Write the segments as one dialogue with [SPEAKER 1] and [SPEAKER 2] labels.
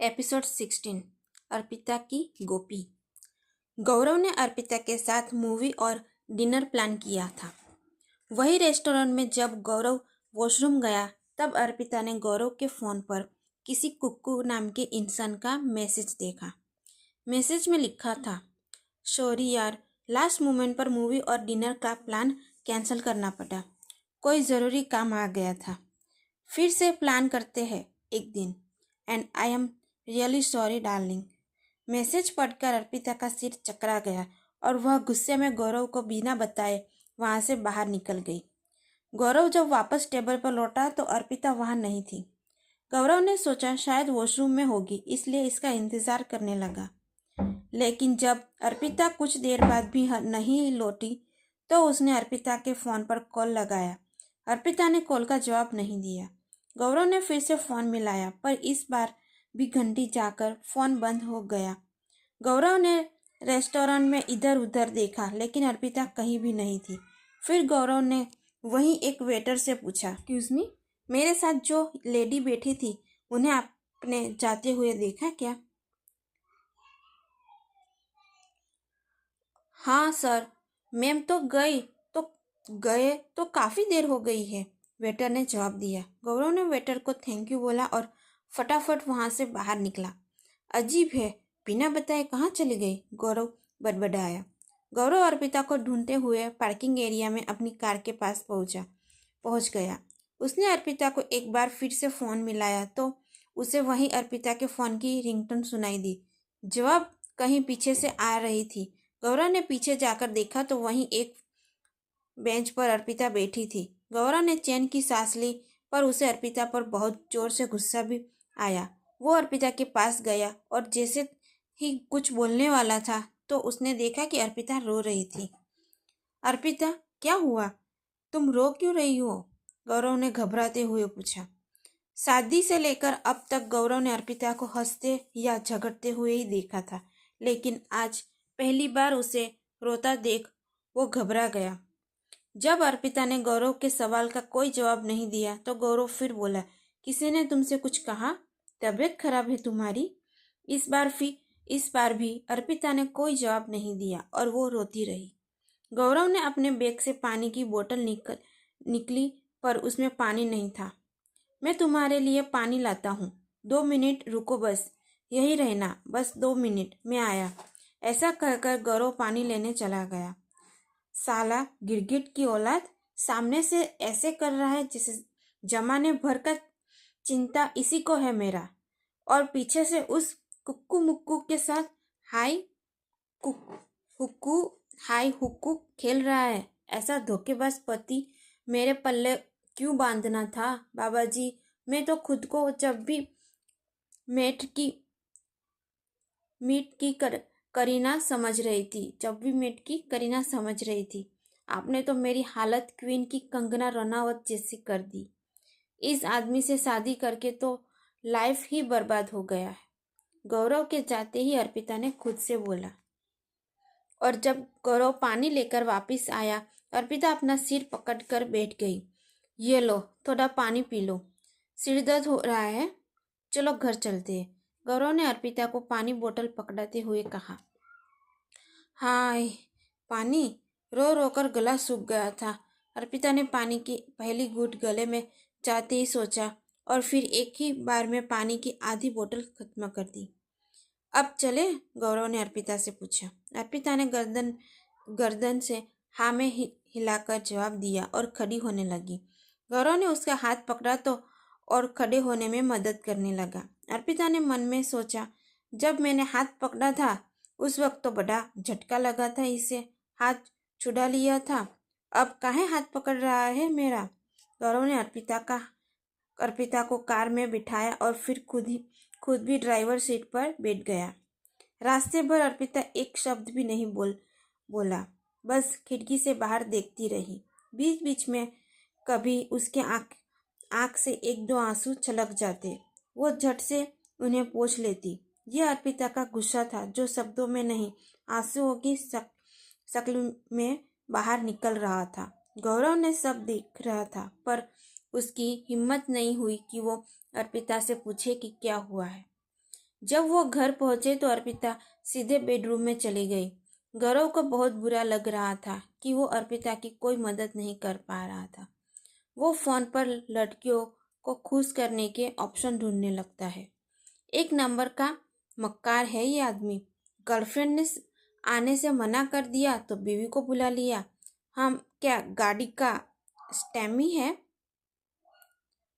[SPEAKER 1] Episode 16। Arpita की गोपी। गौरव ने अर्पिता के साथ मूवी और डिनर प्लान किया था। वही रेस्टोरेंट में जब गौरव वॉशरूम गया तब अर्पिता ने गौरव के फ़ोन पर किसी कुक्कू नाम के इंसान का मैसेज देखा। मैसेज में लिखा था, सॉरी यार, लास्ट मोमेंट पर मूवी और डिनर का प्लान कैंसिल करना पड़ा। कोई ज़रूरी काम आ गया था। फिर से प्लान करते हैं एक दिन। And I am really sorry darling. Message पढ़कर अर्पिता का सिर चकरा गया और वह गुस्से में गौरव को बिना बताए वहाँ से बाहर निकल गई। गौरव जब वापस टेबल पर लौटा तो अर्पिता वहाँ नहीं थी। गौरव ने सोचा शायद वॉशरूम में होगी, इसलिए इसका इंतज़ार करने लगा। लेकिन जब अर्पिता कुछ देर बाद भी नहीं लौटी तो उसने अर्पिता के फ़ोन पर कॉल लगाया। अर्पिता ने कॉल का जवाब नहीं दिया। गौरव ने फिर से फ़ोन मिलाया पर इस बार भी घंटी जाकर फ़ोन बंद हो गया। गौरव ने रेस्टोरेंट में इधर उधर देखा लेकिन अर्पिता कहीं भी नहीं थी। फिर गौरव ने वहीं एक वेटर से पूछा, एक्सक्यूज़ मी, मेरे साथ जो लेडी बैठी थी उन्हें आपने जाते हुए देखा क्या? हाँ सर, मैम तो गए तो काफ़ी देर हो गई है, वेटर ने जवाब दिया। गौरव ने वेटर को थैंक यू बोला और फटाफट वहाँ से बाहर निकला। अजीब है, बिना बताए कहाँ चली गई? गौरव बड़बड़ाया। गौरव अर्पिता को ढूंढते हुए पार्किंग एरिया में अपनी कार के पास पहुँच गया। उसने अर्पिता को एक बार फिर से फ़ोन मिलाया तो उसे वहीं अर्पिता के फ़ोन की रिंगटोन सुनाई दी। जवाब कहीं पीछे से आ रही थी। गौरव ने पीछे जाकर देखा तो वहीं एक बेंच पर अर्पिता बैठी थी। गौरव ने चैन की सांस ली पर उसे अर्पिता पर बहुत जोर से गुस्सा भी आया। वो अर्पिता के पास गया और जैसे ही कुछ बोलने वाला था तो उसने देखा कि अर्पिता रो रही थी। अर्पिता, क्या हुआ? तुम रो क्यों रही हो? गौरव ने घबराते हुए पूछा। शादी से लेकर अब तक गौरव ने अर्पिता को हंसते या झगड़ते हुए ही देखा था, लेकिन आज पहली बार उसे रोता देख वो घबरा गया। जब अर्पिता ने गौरव के सवाल का कोई जवाब नहीं दिया तो गौरव फिर बोला, किसी ने तुमसे कुछ कहा? तबीयत खराब है तुम्हारी? इस बार भी अर्पिता ने कोई जवाब नहीं दिया और वो रोती रही। गौरव ने अपने बैग से पानी की बोतल निकली पर उसमें पानी नहीं था। मैं तुम्हारे लिए पानी लाता हूँ, 2 मिनट रुको, बस यही रहना, बस 2 मिनट, मैं आया। ऐसा कहकर गौरव पानी लेने चला गया। साला गिरगिट की औलाद, सामने से ऐसे कर रहा है जैसे जमाने भर का चिंता इसी को है मेरा, और पीछे से उस कुक्कू मुक्कू के साथ हाय हुक्कू खेल रहा है। ऐसा धोखेबाज पति मेरे पल्ले क्यों बांधना था बाबा जी? मैं तो खुद को जब भी मीट की करीना समझ रही थी। आपने तो मेरी हालत क्वीन की कंगना रनावत जैसी कर दी। इस आदमी से शादी करके तो लाइफ ही बर्बाद हो गया है। गौरव के जाते ही अर्पिता ने खुद से बोला। और जब गौरव पानी लेकर वापस आया, अर्पिता अपना सिर पकड़कर बैठ गई। ये लो, थोड़ा पानी पी लो, सिर दर्द हो रहा है, चलो घर चलते हैं। गौरव ने अर्पिता को पानी बोतल पकड़ाते हुए कहा। हाय, पानी? रो रो कर गला सूख गया था। अर्पिता ने पानी की पहली घूंट गले में जाते ही सोचा और फिर एक ही बार में पानी की आधी बोतल खत्म कर दी। अब चले? गौरव ने अर्पिता से पूछा। अर्पिता ने गर्दन से हाँ में हिलाकर जवाब दिया और खड़ी होने लगी। गौरव ने उसका हाथ पकड़ा तो और खड़े होने में मदद करने लगा। अर्पिता ने मन में सोचा, जब मैंने हाथ पकड़ा था उस वक्त तो बड़ा झटका लगा था, इसे हाथ छुड़ा लिया था, अब काहे हाथ पकड़ रहा है मेरा? गौरव ने अर्पिता को कार में बिठाया और फिर खुद भी ड्राइवर सीट पर बैठ गया। रास्ते भर अर्पिता एक शब्द भी नहीं बोला, बस खिड़की से बाहर देखती रही। बीच बीच में कभी उसके आँख से 1-2 आंसू छलक जाते, वो झट से उन्हें पोंछ लेती। यह अर्पिता का गुस्सा था जो शब्दों में नहीं, आंसुओं की शक्ल में बाहर निकल रहा था। गौरव ने सब देख रहा था पर उसकी हिम्मत नहीं हुई कि वो अर्पिता से पूछे कि क्या हुआ है। जब वो घर पहुंचे तो अर्पिता सीधे बेडरूम में चली गई। गौरव को बहुत बुरा लग रहा था कि वो अर्पिता की कोई मदद नहीं कर पा रहा था। वो फोन पर लड़कियों को खुश करने के ऑप्शन ढूंढने लगता है। एक नंबर का मक्कार है ये आदमी। गर्लफ्रेंड ने आने से मना कर दिया तो बीवी को बुला लिया। हम क्या गाड़ी का स्टैमी है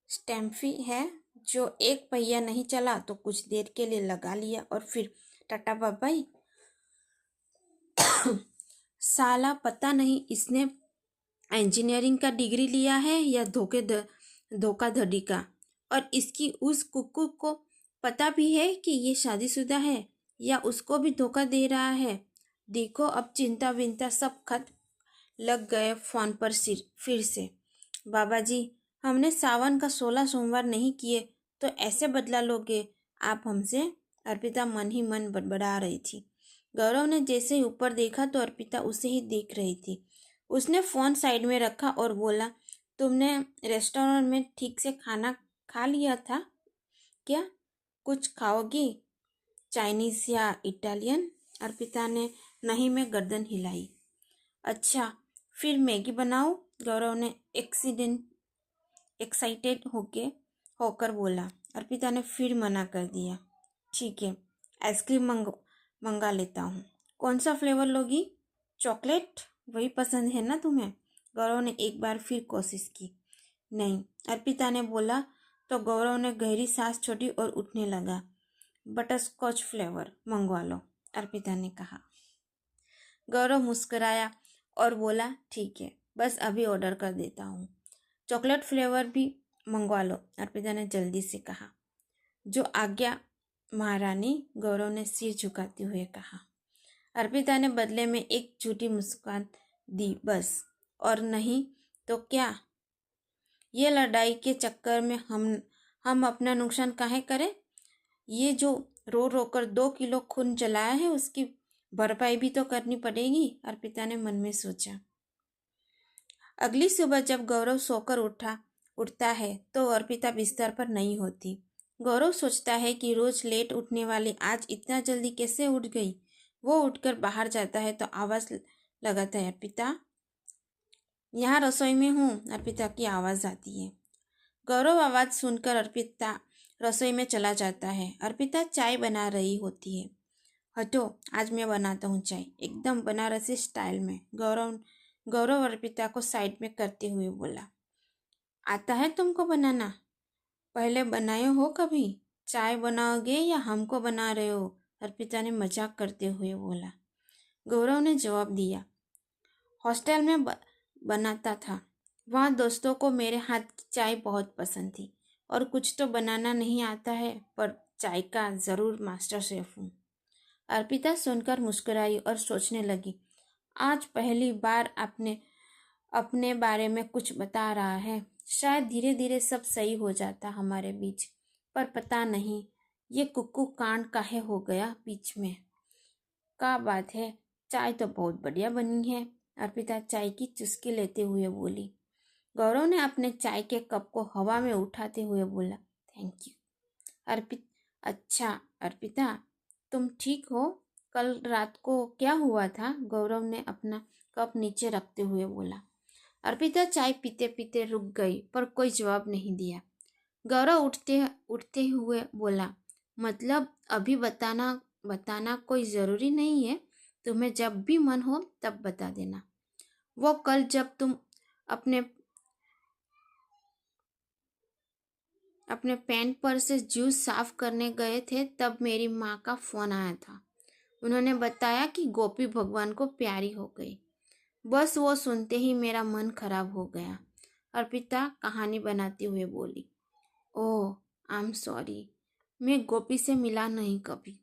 [SPEAKER 1] स्टैम्फी है जो एक पहिया नहीं चला तो कुछ देर के लिए लगा लिया और फिर टाटा बाय बाय। साला पता नहीं इसने इंजीनियरिंग का डिग्री लिया है या धोखाधड़ी का। और इसकी उस कुक्कू को पता भी है कि ये शादीशुदा है या उसको भी धोखा दे रहा है। देखो अब चिंता विंता सब खत्म। लग गए फोन पर सिर फिर से। बाबा जी, हमने सावन का 16 सोमवार नहीं किए तो ऐसे बदला लोगे आप हमसे? अर्पिता मन ही मन बड़बड़ा रही थी। गौरव ने जैसे ही ऊपर देखा तो अर्पिता उसे ही देख रही थी। उसने फोन साइड में रखा और बोला, तुमने रेस्टोरेंट में ठीक से खाना खा लिया था क्या? कुछ खाओगी? चाइनीज या इटालियन? अर्पिता ने नहीं में गर्दन हिलाई। अच्छा फिर मैगी बनाओ, गौरव ने एक्साइटेड होकर बोला। अर्पिता ने फिर मना कर दिया। ठीक है, आइसक्रीम मंगा लेता हूँ। कौन सा फ्लेवर लोगी? चॉकलेट? वही पसंद है ना तुम्हें? गौरव ने एक बार फिर कोशिश की। नहीं, अर्पिता ने बोला तो गौरव ने गहरी सांस छोड़ी और उठने लगा। बटरस्कॉच फ्लेवर मंगवा लो, अर्पिता ने कहा। गौरव मुस्कुराया और बोला, ठीक है, बस अभी ऑर्डर कर देता हूँ। चॉकलेट फ्लेवर भी मंगवा लो, अर्पिता ने जल्दी से कहा। जो आज्ञा महारानी, गौरव ने सिर झुकाते हुए कहा। अर्पिता ने बदले में एक झूठी मुस्कान दी, बस। और नहीं तो क्या? ये लड़ाई के चक्कर में हम अपना नुकसान काहे करें? ये जो रो रो कर 2 किलो खून जलाया है उसकी भरपाई भी तो करनी पड़ेगी, अर्पिता ने मन में सोचा। अगली सुबह जब गौरव सोकर उठता है तो अर्पिता बिस्तर पर नहीं होती। गौरव सोचता है कि रोज लेट उठने वाली आज इतना जल्दी कैसे उठ गई। वो उठकर बाहर जाता है तो आवाज लगाता है, अर्पिता, यहाँ रसोई में हूँ। अर्पिता की आवाज आती है। गौरव आवाज सुनकर अर्पिता रसोई में चला जाता है। अर्पिता चाय बना रही होती है। हटो, आज मैं बनाता हूँ चाय, एकदम बनारसी स्टाइल में, गौरव अर्पिता को साइड में करते हुए बोला। आता है तुमको बनाना? पहले बनाए हो कभी? चाय बनाओगे या हमको बना रहे हो? अर्पिता ने मजाक करते हुए बोला। गौरव ने जवाब दिया, हॉस्टल में बनाता था। वहाँ दोस्तों को मेरे हाथ की चाय बहुत पसंद थी। और कुछ तो बनाना नहीं आता है पर चाय का ज़रूर मास्टर शेफ हूँ। अर्पिता सुनकर मुस्कुराई और सोचने लगी, आज पहली बार अपने बारे में कुछ बता रहा है। शायद धीरे धीरे सब सही हो जाता हमारे बीच, पर पता नहीं ये कुक्कू कांड काहे हो गया बीच में। क्या बात है, चाय तो बहुत बढ़िया बनी है, अर्पिता चाय की चुस्की लेते हुए बोली। गौरव ने अपने चाय के कप को हवा में उठाते हुए बोला, थैंक यू। अच्छा अर्पिता, तुम ठीक हो? कल रात को क्या हुआ था? गौरव ने अपना कप नीचे रखते हुए बोला। अर्पिता चाय पीते पीते रुक गई पर कोई जवाब नहीं दिया। गौरव उठते हुए बोला, मतलब अभी बताना कोई ज़रूरी नहीं है, तुम्हें जब भी मन हो तब बता देना। वो कल जब तुम अपने पैंट पर से जूस साफ करने गए थे तब मेरी माँ का फ़ोन आया था। उन्होंने बताया कि गोपी भगवान को प्यारी हो गई। बस वो सुनते ही मेरा मन खराब हो गया, अर्पिता कहानी बनाते हुए बोली। ओह, आई एम सॉरी, मैं गोपी से मिला नहीं कभी।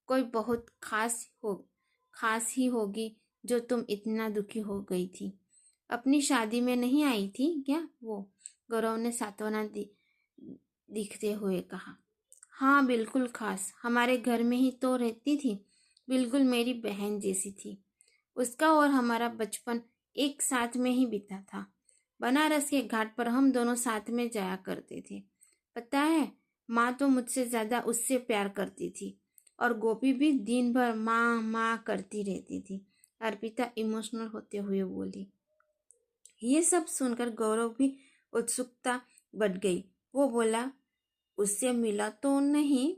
[SPEAKER 1] कोई बहुत खास ही होगी जो तुम इतना दुखी हो गई थी। अपनी शादी में नहीं आई थी क्या वो? गौरव ने सांत्वना दिखते हुए कहा। हाँ बिल्कुल खास, हमारे घर में ही तो रहती थी, बिल्कुल मेरी बहन जैसी थी। उसका और हमारा बचपन एक साथ में ही बीता था। बनारस के घाट पर हम दोनों साथ में जाया करते थे। पता है, माँ तो मुझसे ज़्यादा उससे प्यार करती थी और गोपी भी दिन भर माँ माँ करती रहती थी, अर्पिता इमोशनल होते हुए बोली। ये सब सुनकर गौरव भी उत्सुकता बढ़ गई। वो बोला, उससे मिला तो नहीं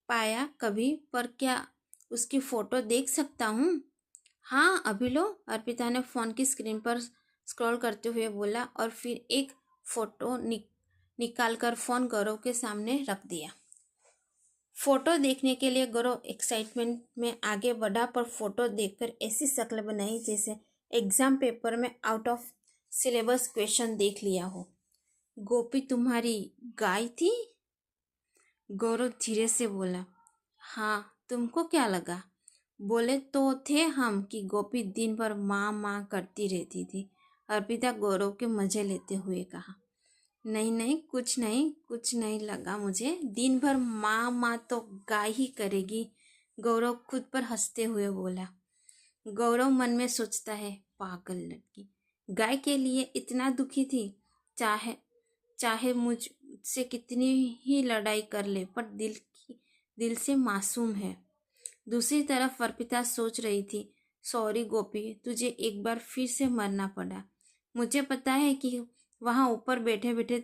[SPEAKER 1] पाया कभी, पर क्या उसकी फोटो देख सकता हूँ? हाँ अभी लो, अर्पिता ने फोन की स्क्रीन पर स्क्रॉल करते हुए बोला और फिर एक फोटो निकालकर फोन गौरव के सामने रख दिया। फोटो देखने के लिए गौरव एक्साइटमेंट में आगे बढ़ा, पर फोटो देखकर ऐसी शक्ल बनाई जैसे एग्जाम पेपर में आउट ऑफ सिलेबस क्वेश्चन देख लिया हो। गोपी तुम्हारी गाय थी? गौरव धीरे से बोला। हाँ, तुमको क्या लगा? बोले तो थे हम कि गोपी दिन भर माँ माँ करती रहती थी, अर्पिता गौरव के मजे लेते हुए कहा। नहीं नहीं, कुछ नहीं लगा मुझे, दिन भर माँ माँ तो गाय ही करेगी, गौरव खुद पर हंसते हुए बोला। गौरव मन में सोचता है, पागल लड़की, गाय के लिए इतना दुखी थी, चाहे चाहे मुझसे कितनी ही लड़ाई कर ले, पर दिल से मासूम है। दूसरी तरफ अर्पिता सोच रही थी, सॉरी गोपी, तुझे एक बार फिर से मरना पड़ा। मुझे पता है कि वहाँ ऊपर बैठे बैठे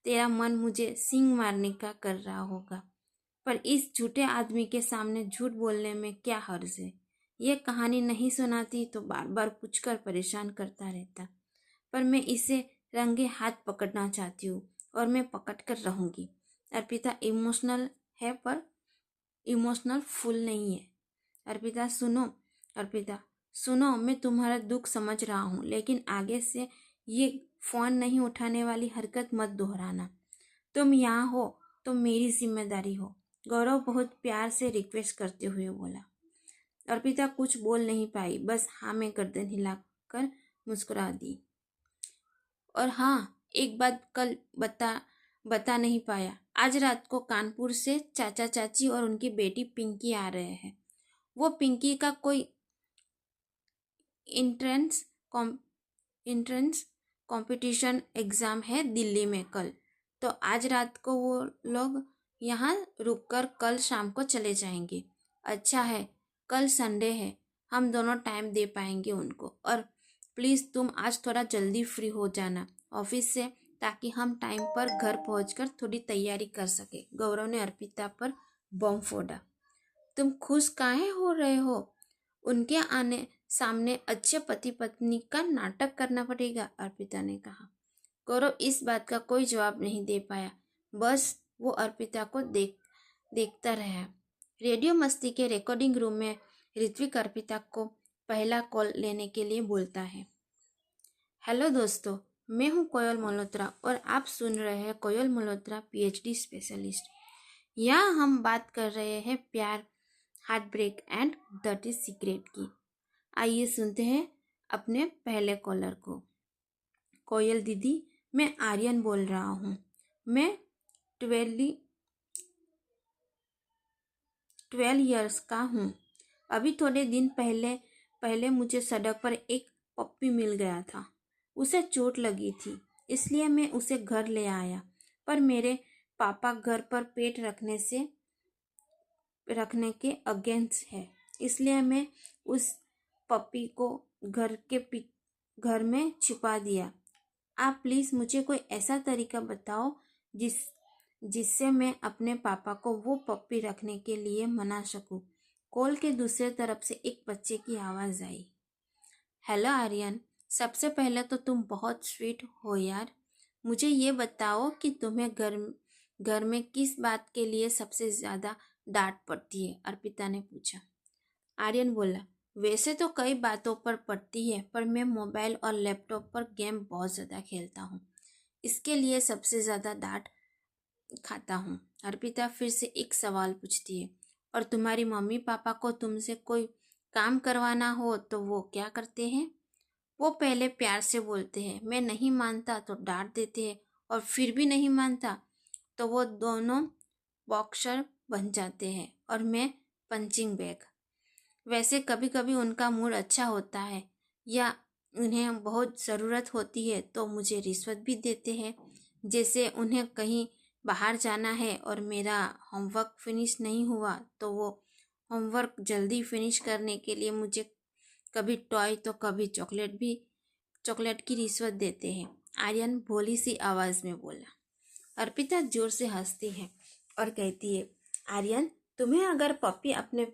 [SPEAKER 1] तेरा मन मुझे सींग मारने का कर रहा होगा, पर इस झूठे आदमी के सामने झूठ बोलने में क्या हर्ज है? ये कहानी नहीं सुनाती तो बार बार पूछकर परेशान करता रहता, पर मैं इसे रंगे हाथ पकड़ना चाहती हूँ और मैं पकड़ कर रहूँगी। अर्पिता इमोशनल है पर इमोशनल फुल नहीं है। अर्पिता सुनो, मैं तुम्हारा दुख समझ रहा हूँ, लेकिन आगे से ये फ़ोन नहीं उठाने वाली हरकत मत दोहराना। तुम यहाँ हो तो मेरी जिम्मेदारी हो, गौरव बहुत प्यार से रिक्वेस्ट करते हुए बोला। अर्पिता कुछ बोल नहीं पाई, बस हाँ में गर्दन हिलाकर मुस्कुरा दी। और हाँ, एक बात कल बता नहीं पाया, आज रात को कानपुर से चाचा चाची और उनकी बेटी पिंकी आ रहे हैं। वो पिंकी का कोई इंट्रेंस कंपटीशन एग्ज़ाम है दिल्ली में कल, तो आज रात को वो लोग यहाँ रुककर कल शाम को चले जाएंगे। अच्छा है, कल संडे है, हम दोनों टाइम दे पाएंगे उनको। और प्लीज़ तुम आज थोड़ा जल्दी फ्री हो जाना ऑफिस से, ताकि हम टाइम पर घर पहुंचकर थोड़ी तैयारी कर सके। गौरव ने अर्पिता पर बम फोड़ा। तुम खुश काहे हो रहे हो? उनके आने सामने अच्छे पति पत्नी का नाटक करना पड़ेगा, अर्पिता ने कहा। गौरव इस बात का कोई जवाब नहीं दे पाया, बस वो अर्पिता को देखता रहा। रेडियो मस्ती के रिकॉर्डिंग रूम में ऋत्विक अर्पिता को पहला कॉल लेने के लिए बोलता है। हेलो दोस्तों, मैं हूँ कोयल मल्होत्रा और आप सुन रहे हैं कोयल मल्होत्रा पीएचडी स्पेशलिस्ट। यहाँ हम बात कर रहे हैं प्यार, heart break and dirty secret की। आइए सुनते हैं अपने पहले कॉलर को। कोयल दीदी, मैं आर्यन बोल रहा हूँ। मैं 12 ईयर्स का हूँ। अभी थोड़े दिन पहले मुझे सड़क पर एक पप्पी मिल गया था। उसे चोट लगी थी, इसलिए मैं उसे घर ले आया, पर मेरे पापा घर पर पेट रखने के अगेंस्ट है, इसलिए मैं उस पप्पी को घर में छिपा दिया। आप प्लीज़ मुझे कोई ऐसा तरीका बताओ जिससे मैं अपने पापा को वो पप्पी रखने के लिए मना सकूं। कॉल के दूसरे तरफ से एक बच्चे की आवाज़ आई। हेलो आर्यन, सबसे पहले तो तुम बहुत स्वीट हो यार। मुझे ये बताओ कि तुम्हें घर में किस बात के लिए सबसे ज़्यादा डांट पड़ती है? अर्पिता ने पूछा। आर्यन बोला, वैसे तो कई बातों पर पड़ती है, पर मैं मोबाइल और लैपटॉप पर गेम बहुत ज़्यादा खेलता हूँ, इसके लिए सबसे ज़्यादा डांट खाता हूँ। अर्पिता फिर से एक सवाल पूछती है, और तुम्हारी मम्मी पापा को तुमसे कोई काम करवाना हो तो वो क्या करते हैं? वो पहले प्यार से बोलते हैं, मैं नहीं मानता तो डांट देते हैं, और फिर भी नहीं मानता तो वो दोनों बॉक्सर बन जाते हैं और मैं पंचिंग बैग। वैसे कभी कभी उनका मूड अच्छा होता है या उन्हें बहुत ज़रूरत होती है तो मुझे रिश्वत भी देते हैं, जैसे उन्हें कहीं बाहर जाना है और मेरा होमवर्क फिनिश नहीं हुआ तो वो होमवर्क जल्दी फिनिश करने के लिए मुझे कभी टॉय तो कभी चॉकलेट की रिश्वत देते हैं। आर्यन भोली सी आवाज़ में बोला। अर्पिता जोर से हंसती है और कहती है, आर्यन, तुम्हें अगर पप्पी अपने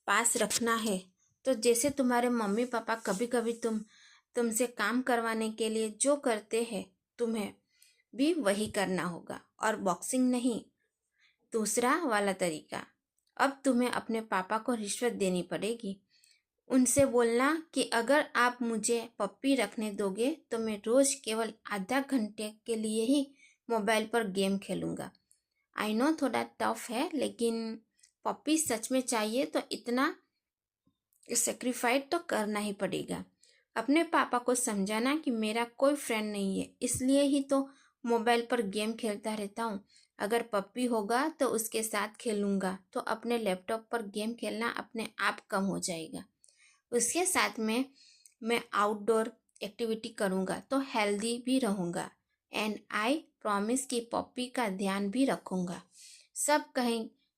[SPEAKER 1] पास रखना है तो जैसे तुम्हारे मम्मी पापा कभी कभी तुमसे काम करवाने के लिए जो करते हैं तुम्हें भी वही करना होगा। और बॉक्सिंग नहीं, दूसरा वाला तरीका। अब तुम्हें अपने पापा को रिश्वत देनी पड़ेगी। उनसे बोलना कि अगर आप मुझे पप्पी रखने दोगे तो मैं रोज़ केवल आधा घंटे के लिए ही मोबाइल पर गेम खेलूँगा। आई नो थोड़ा टफ है, लेकिन पप्पी सच में चाहिए तो इतना सेक्रीफाइस तो करना ही पड़ेगा। अपने पापा को समझाना कि मेरा कोई फ्रेंड नहीं है, इसलिए ही तो मोबाइल पर गेम खेलता रहता हूँ। अगर पप्पी होगा तो उसके साथ खेलूँगा तो अपने लैपटॉप पर गेम खेलना अपने आप कम हो जाएगा। उसके साथ में मैं आउटडोर एक्टिविटी करूँगा तो हेल्दी भी रहूँगा। एंड आई प्रॉमिस कि पप्पी का ध्यान भी रखूँगा। सब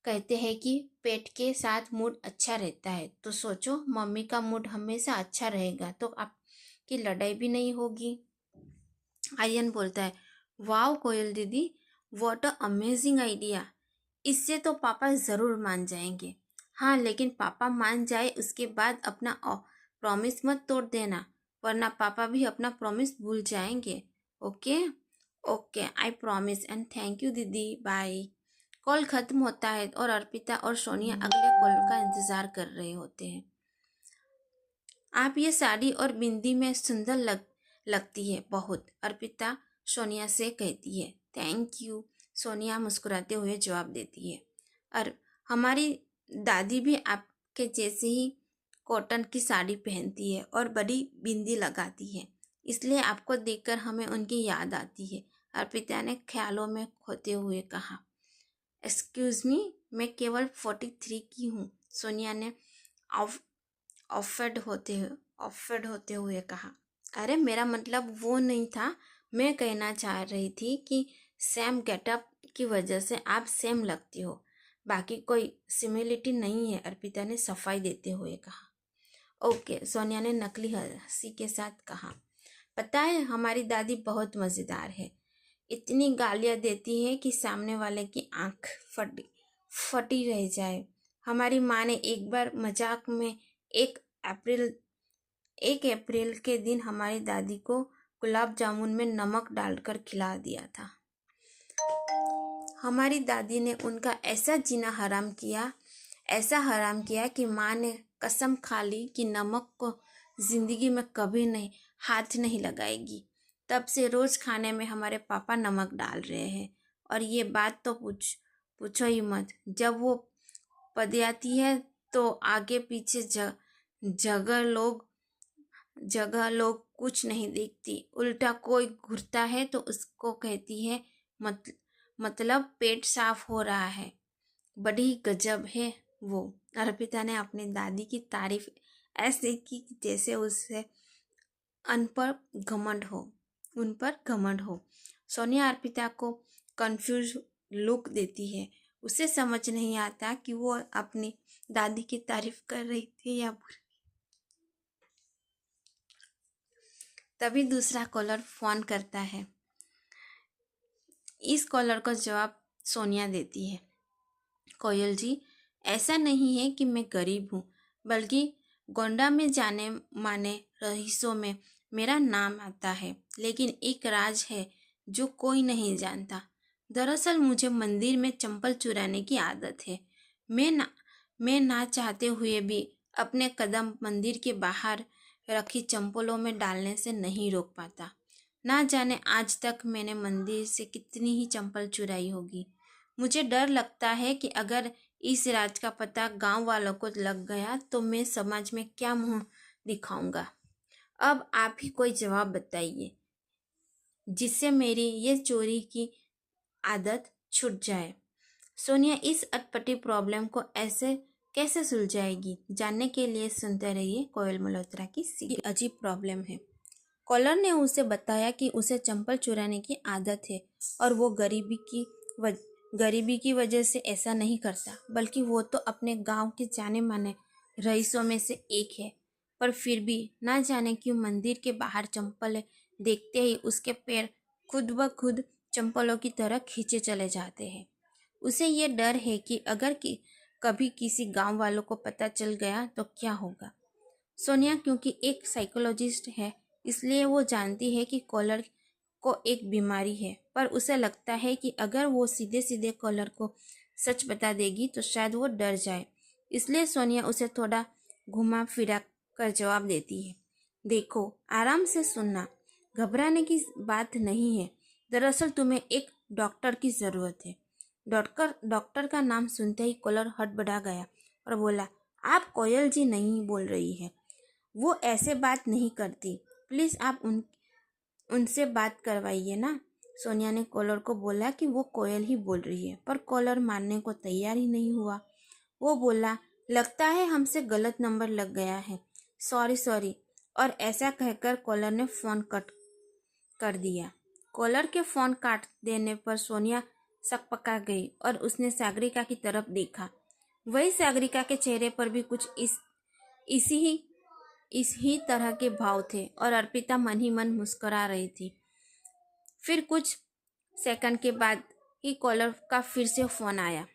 [SPEAKER 1] कहते हैं कि पेट के साथ मूड अच्छा रहता है, तो सोचो मम्मी का मूड हमेशा अच्छा रहेगा तो आपकी लड़ाई भी नहीं होगी। आर्यन बोलता है, वाह कोयल दीदी, व्हाट अ अमेजिंग आइडिया। इससे तो पापा ज़रूर मान जाएंगे। हाँ, लेकिन पापा मान जाए उसके बाद अपना प्रॉमिस मत तोड़ देना, वरना पापा भी अपना प्रॉमिस भूल जाएंगे। Okay okay, I promise and thank you दीदी, बाय। कॉल खत्म होता है और अर्पिता और सोनिया अगले कॉल का इंतज़ार कर रहे होते हैं। आप ये साड़ी और बिंदी में सुंदर लगती है बहुत, अर्पिता सोनिया से कहती है। थैंक यू, सोनिया मुस्कुराते हुए जवाब देती है। और हमारी दादी भी आपके जैसे ही कॉटन की साड़ी पहनती है और बड़ी बिंदी लगाती है, इसलिए आपको देखकर हमें उनकी याद आती है, अर्पिता ने ख्यालों में खोते हुए कहा। एक्सक्यूज़ मी, मैं केवल 43 की हूँ, सोनिया ने ऑफर्ड होते हुए कहा। अरे मेरा मतलब वो नहीं था, मैं कहना चाह रही थी कि सेम गेटअप की वजह से आप सेम लगती हो, बाकी कोई सिमिलिटी नहीं है, अर्पिता ने सफाई देते हुए कहा। ओके, सोनिया ने नकली हंसी के साथ कहा। पता है हमारी दादी बहुत मज़ेदार है, इतनी गालियाँ देती है कि सामने वाले की आंख फटी रह जाए। हमारी माँ ने एक बार मजाक में एक अप्रैल के दिन हमारी दादी को गुलाब जामुन में नमक डालकर खिला दिया था। हमारी दादी ने उनका ऐसा जीना ऐसा हराम किया कि माँ ने कसम खा ली कि नमक को जिंदगी में कभी नहीं हाथ नहीं लगाएगी। तब से रोज खाने में हमारे पापा नमक डाल रहे हैं, और ये बात तो पूछो ही मत। जब वो पदयाती है तो आगे पीछे जगह लोग कुछ नहीं देखती, उल्टा कोई घुरता है तो उसको कहती है मतलब पेट साफ हो रहा है। बड़ी गजब है वो। अर्पिता ने अपनी दादी की तारीफ ऐसे की जैसे उससे उन पर घमंड हो। सोनिया अर्पिता को कंफ्यूज लुक देती है, उसे समझ नहीं आता कि वो अपनी दादी की तारीफ कर रही थी या बुरी। तभी दूसरा कॉलर फोन करता है। इस कॉलर का जवाब सोनिया देती है। कोयल जी, ऐसा नहीं है कि मैं गरीब हूँ, बल्कि गोंडा में जाने माने रईसों में मेरा नाम आता है, लेकिन एक राज है जो कोई नहीं जानता। दरअसल मुझे मंदिर में चंपल चुराने की आदत है। मैं ना चाहते हुए भी अपने कदम मंदिर के बाहर रखी चंपलों में डालने से नहीं रोक पाता। ना जाने आज तक मैंने मंदिर से कितनी ही चंपल चुराई होगी। मुझे डर लगता है कि अगर इस राज का पता गांव वालों को लग गया तो मैं समाज में क्या मुंह दिखाऊंगा। अब आप ही कोई जवाब बताइए जिससे मेरी ये चोरी की आदत छूट जाए। सोनिया इस अटपटी प्रॉब्लम को ऐसे कैसे सुलझाएगी, जानने के लिए सुनते रहिए कोयल मल्होत्रा की अजीब प्रॉब्लम है। कॉलर ने उसे बताया कि उसे चंपल चुराने की आदत है और वो गरीबी की गरीबी की वजह से ऐसा नहीं करता, बल्कि वो तो अपने गांव के जाने माने रईसों में से एक है। पर फिर भी ना जाने क्यों मंदिर के बाहर चंपलें देखते ही उसके पैर खुद ब खुद चंपलों की तरह खींचे चले जाते हैं। उसे ये डर है कि अगर कभी किसी गांव वालों को पता चल गया तो क्या होगा। सोनिया क्योंकि एक साइकोलॉजिस्ट है, इसलिए वो जानती है कि कॉलर को एक बीमारी है, पर उसे लगता है कि अगर वो सीधे सीधे कॉलर को सच बता देगी तो शायद वो डर जाए। इसलिए सोनिया उसे थोड़ा घुमा फिरा कर जवाब देती है, देखो आराम से सुनना, घबराने की बात नहीं है। दरअसल तुम्हें एक डॉक्टर की ज़रूरत है। डॉक्टर का नाम सुनते ही कॉलर हड़बड़ा गया और बोला, आप कोयल जी नहीं बोल रही है? वो ऐसे बात नहीं करती, प्लीज़ आप उनसे बात करवाइए ना। सोनिया ने कॉलर को बोला कि वो कोयल ही बोल रही है, पर कॉलर मानने को तैयार ही नहीं हुआ। वो बोला, लगता है हमसे गलत नंबर लग गया है, सॉरी सॉरी। और ऐसा कहकर कॉलर ने फ़ोन कट कर दिया। कॉलर के फ़ोन काट देने पर सोनिया सकपका गई और उसने सागरिका की तरफ देखा। वही सागरिका के चेहरे पर भी कुछ इस ही तरह के भाव थे और अर्पिता मन ही मन मुस्कुरा रही थी। फिर कुछ सेकंड के बाद ही कॉलर का फिर से फ़ोन आया।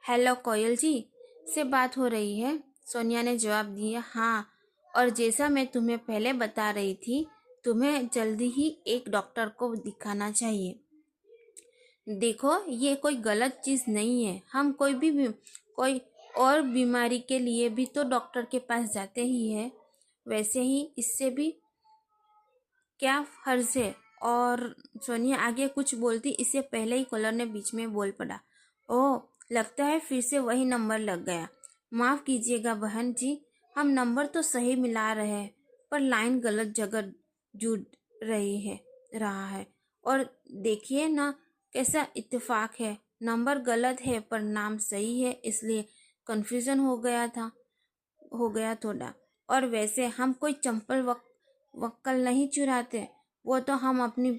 [SPEAKER 1] हेलो कोयल जी से बात हो रही है? सोनिया ने जवाब दिया, हाँ। और जैसा मैं तुम्हें पहले बता रही थी, तुम्हें जल्दी ही एक डॉक्टर को दिखाना चाहिए। देखो ये कोई गलत चीज़ नहीं है, हम कोई और बीमारी के लिए भी तो डॉक्टर के पास जाते ही है। वैसे ही इससे भी क्या हर्ज है? और सोनिया आगे कुछ बोलती, इससे पहले ही कॉलर ने बीच में बोल पड़ा, ओह लगता है फिर से वही नंबर लग गया। माफ़ कीजिएगा बहन जी, हम नंबर तो सही मिला रहे हैं, पर लाइन गलत जगह जुड़ रहा है। और देखिए ना कैसा इत्तेफाक है, नंबर गलत है पर नाम सही है, इसलिए कन्फ्यूज़न हो गया थोड़ा। और वैसे हम कोई चंपल वक्कल नहीं चुराते, वो तो हम अपनी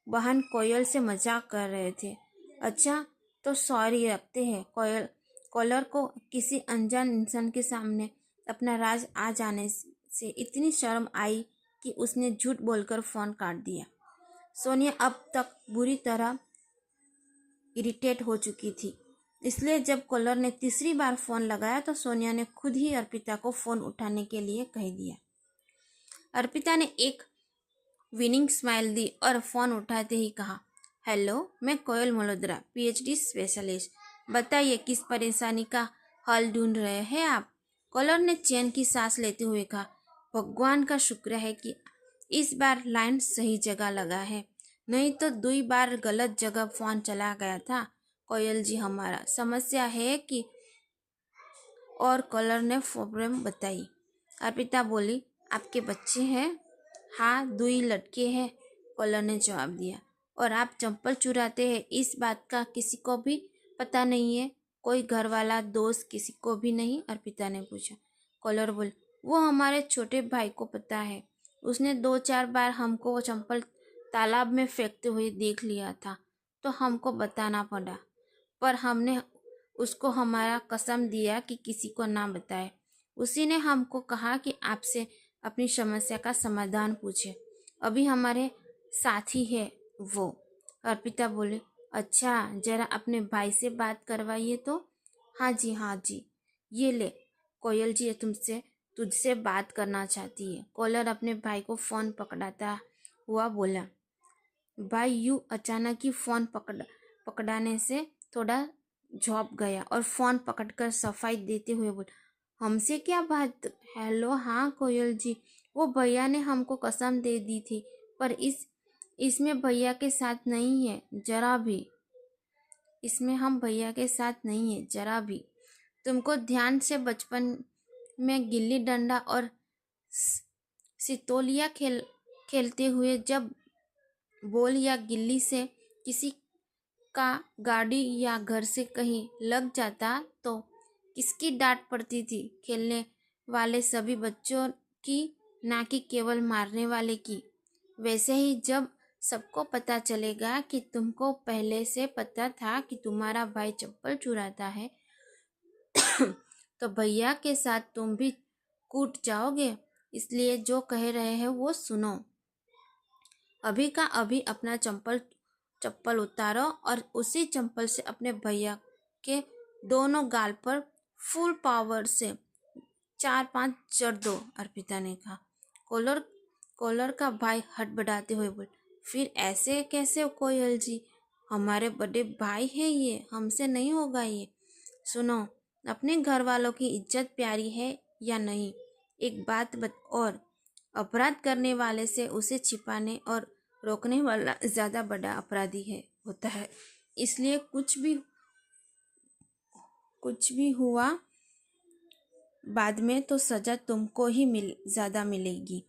[SPEAKER 1] बहन कोयल से मजाक कर रहे थे। अच्छा तो सॉरी रखते हैं। कॉलर को किसी अनजान इंसान के सामने अपना राज आ जाने से इतनी शर्म आई कि उसने झूठ बोलकर फ़ोन काट दिया। सोनिया अब तक बुरी तरह इरिटेट हो चुकी थी, इसलिए जब कॉलर ने तीसरी बार फ़ोन लगाया तो सोनिया ने खुद ही अर्पिता को फ़ोन उठाने के लिए कह दिया। अर्पिता ने एक विनिंग स्माइल दी और फ़ोन उठाते ही कहा, हेलो, मैं कोयल मल्होत्रा, पीएचडी स्पेशलिस्ट। बताइए किस परेशानी का हल ढूंढ रहे हैं आप? कॉलर ने चैन की सांस लेते हुए कहा, भगवान का शुक्र है कि इस बार लाइन सही जगह लगा है, नहीं तो 2 बार गलत जगह फ़ोन चला गया था। कोयल जी हमारा समस्या है कि, और कॉलर ने प्रॉब्लम बताई। अर्पिता बोली, आपके बच्चे हैं? हाँ 2 लड़के हैं, कॉलर ने जवाब दिया। और आप चंपल चुराते हैं इस बात का किसी को भी पता नहीं है? कोई घर वाला दोस्त किसी को भी नहीं? अर्पिता ने पूछा। कॉलर बोल, वो हमारे छोटे भाई को पता है, उसने 2-4 बार हमको वो चंपल तालाब में फेंकते हुए देख लिया था, तो हमको बताना पड़ा, पर हमने उसको हमारा कसम दिया कि किसी को ना बताए। उसी ने हमको कहा कि आपसे अपनी समस्या का समाधान पूछे, अभी हमारे साथ ही है वो। अर्पिता बोले, अच्छा जरा अपने भाई से बात करवाइए तो। हाँ जी, ये ले, कोयल जी तुझसे बात करना चाहती है। कॉलर अपने भाई को फ़ोन पकड़ाता हुआ बोला। भाई यूं अचानक ही फ़ोन पकड़ाने से थोड़ा झौंक गया और फ़ोन पकड़कर सफाई देते हुए बोला, हमसे क्या बात? हेलो, हाँ कोयल जी, वो भैया ने हमको कसम दे दी थी, पर इसमें भैया के साथ नहीं है जरा भी। इसमें हम भैया के साथ नहीं है जरा भी। तुमको ध्यान से बचपन में गिल्ली डंडा और सितोलिया खेलते हुए जब बॉल या गिल्ली से किसी का गाड़ी या घर से कहीं लग जाता तो किसकी डांट पड़ती थी? खेलने वाले सभी बच्चों की, ना कि केवल मारने वाले की। वैसे ही जब सबको पता चलेगा कि तुमको पहले से पता था कि तुम्हारा भाई चप्पल चुराता है तो भैया के साथ तुम भी कूट जाओगे। इसलिए जो कह रहे हैं वो सुनो। अभी का अभी अपना चप्पल उतारो और उसी चप्पल से अपने भैया के दोनों गाल पर फुल पावर से 4-5 जड़ दो। अर्पिता ने कहा। कॉलर कॉलर का भाई हड़बड़ाते हुए बोले, फिर ऐसे कैसे कोयल जी, हमारे बड़े भाई हैं ये, हमसे नहीं होगा ये। सुनो, अपने घर वालों की इज्जत प्यारी है या नहीं, एक बात और अपराध करने वाले से उसे छिपाने और रोकने वाला ज्यादा बड़ा अपराधी है होता है। इसलिए कुछ भी हुआ बाद में तो सजा तुमको ही ज्यादा मिलेगी।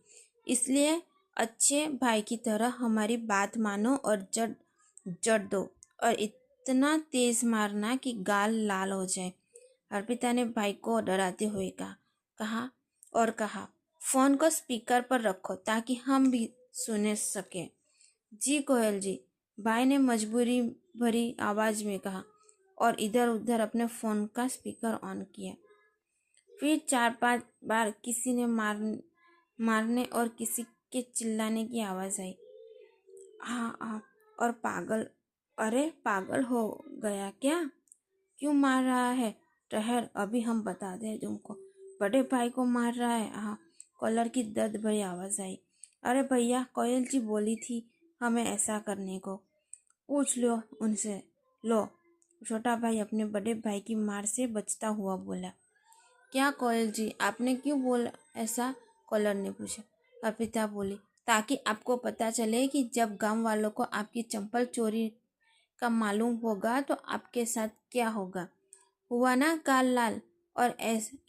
[SPEAKER 1] इसलिए अच्छे भाई की तरह हमारी बात मानो और जड़ दो, और इतना तेज मारना कि गाल लाल हो जाए। अर्पिता ने भाई को डराते हुए कहा, फोन को स्पीकर पर रखो ताकि हम भी सुने सके। जी कोयल जी, भाई ने मजबूरी भरी आवाज में कहा और इधर उधर अपने फोन का स्पीकर ऑन किया। फिर 4-5 बार किसी ने मारने और किसी के चिल्लाने की आवाज आई। हाँ, और अरे पागल हो गया क्या? क्यों मार रहा है? ठहर, अभी हम बताते हैं तुमको। बड़े भाई को मार रहा है। हाँ, कॉलर की दर्द भरी आवाज आई। अरे भैया, कोयल जी बोली थी हमें ऐसा करने को। पूछ लो उनसे। लो, छोटा भाई अपने बड़े भाई की मार से बचता हुआ बोला। क्या कोयल जी, आपने क्यों बोला ऐसा? कॉलर ने पूछा। अर्पिता बोली, ताकि आपको पता चले कि जब गांव वालों को आपकी चप्पल चोरी का मालूम होगा तो आपके साथ क्या होगा। हुआ ना गाल लाल? और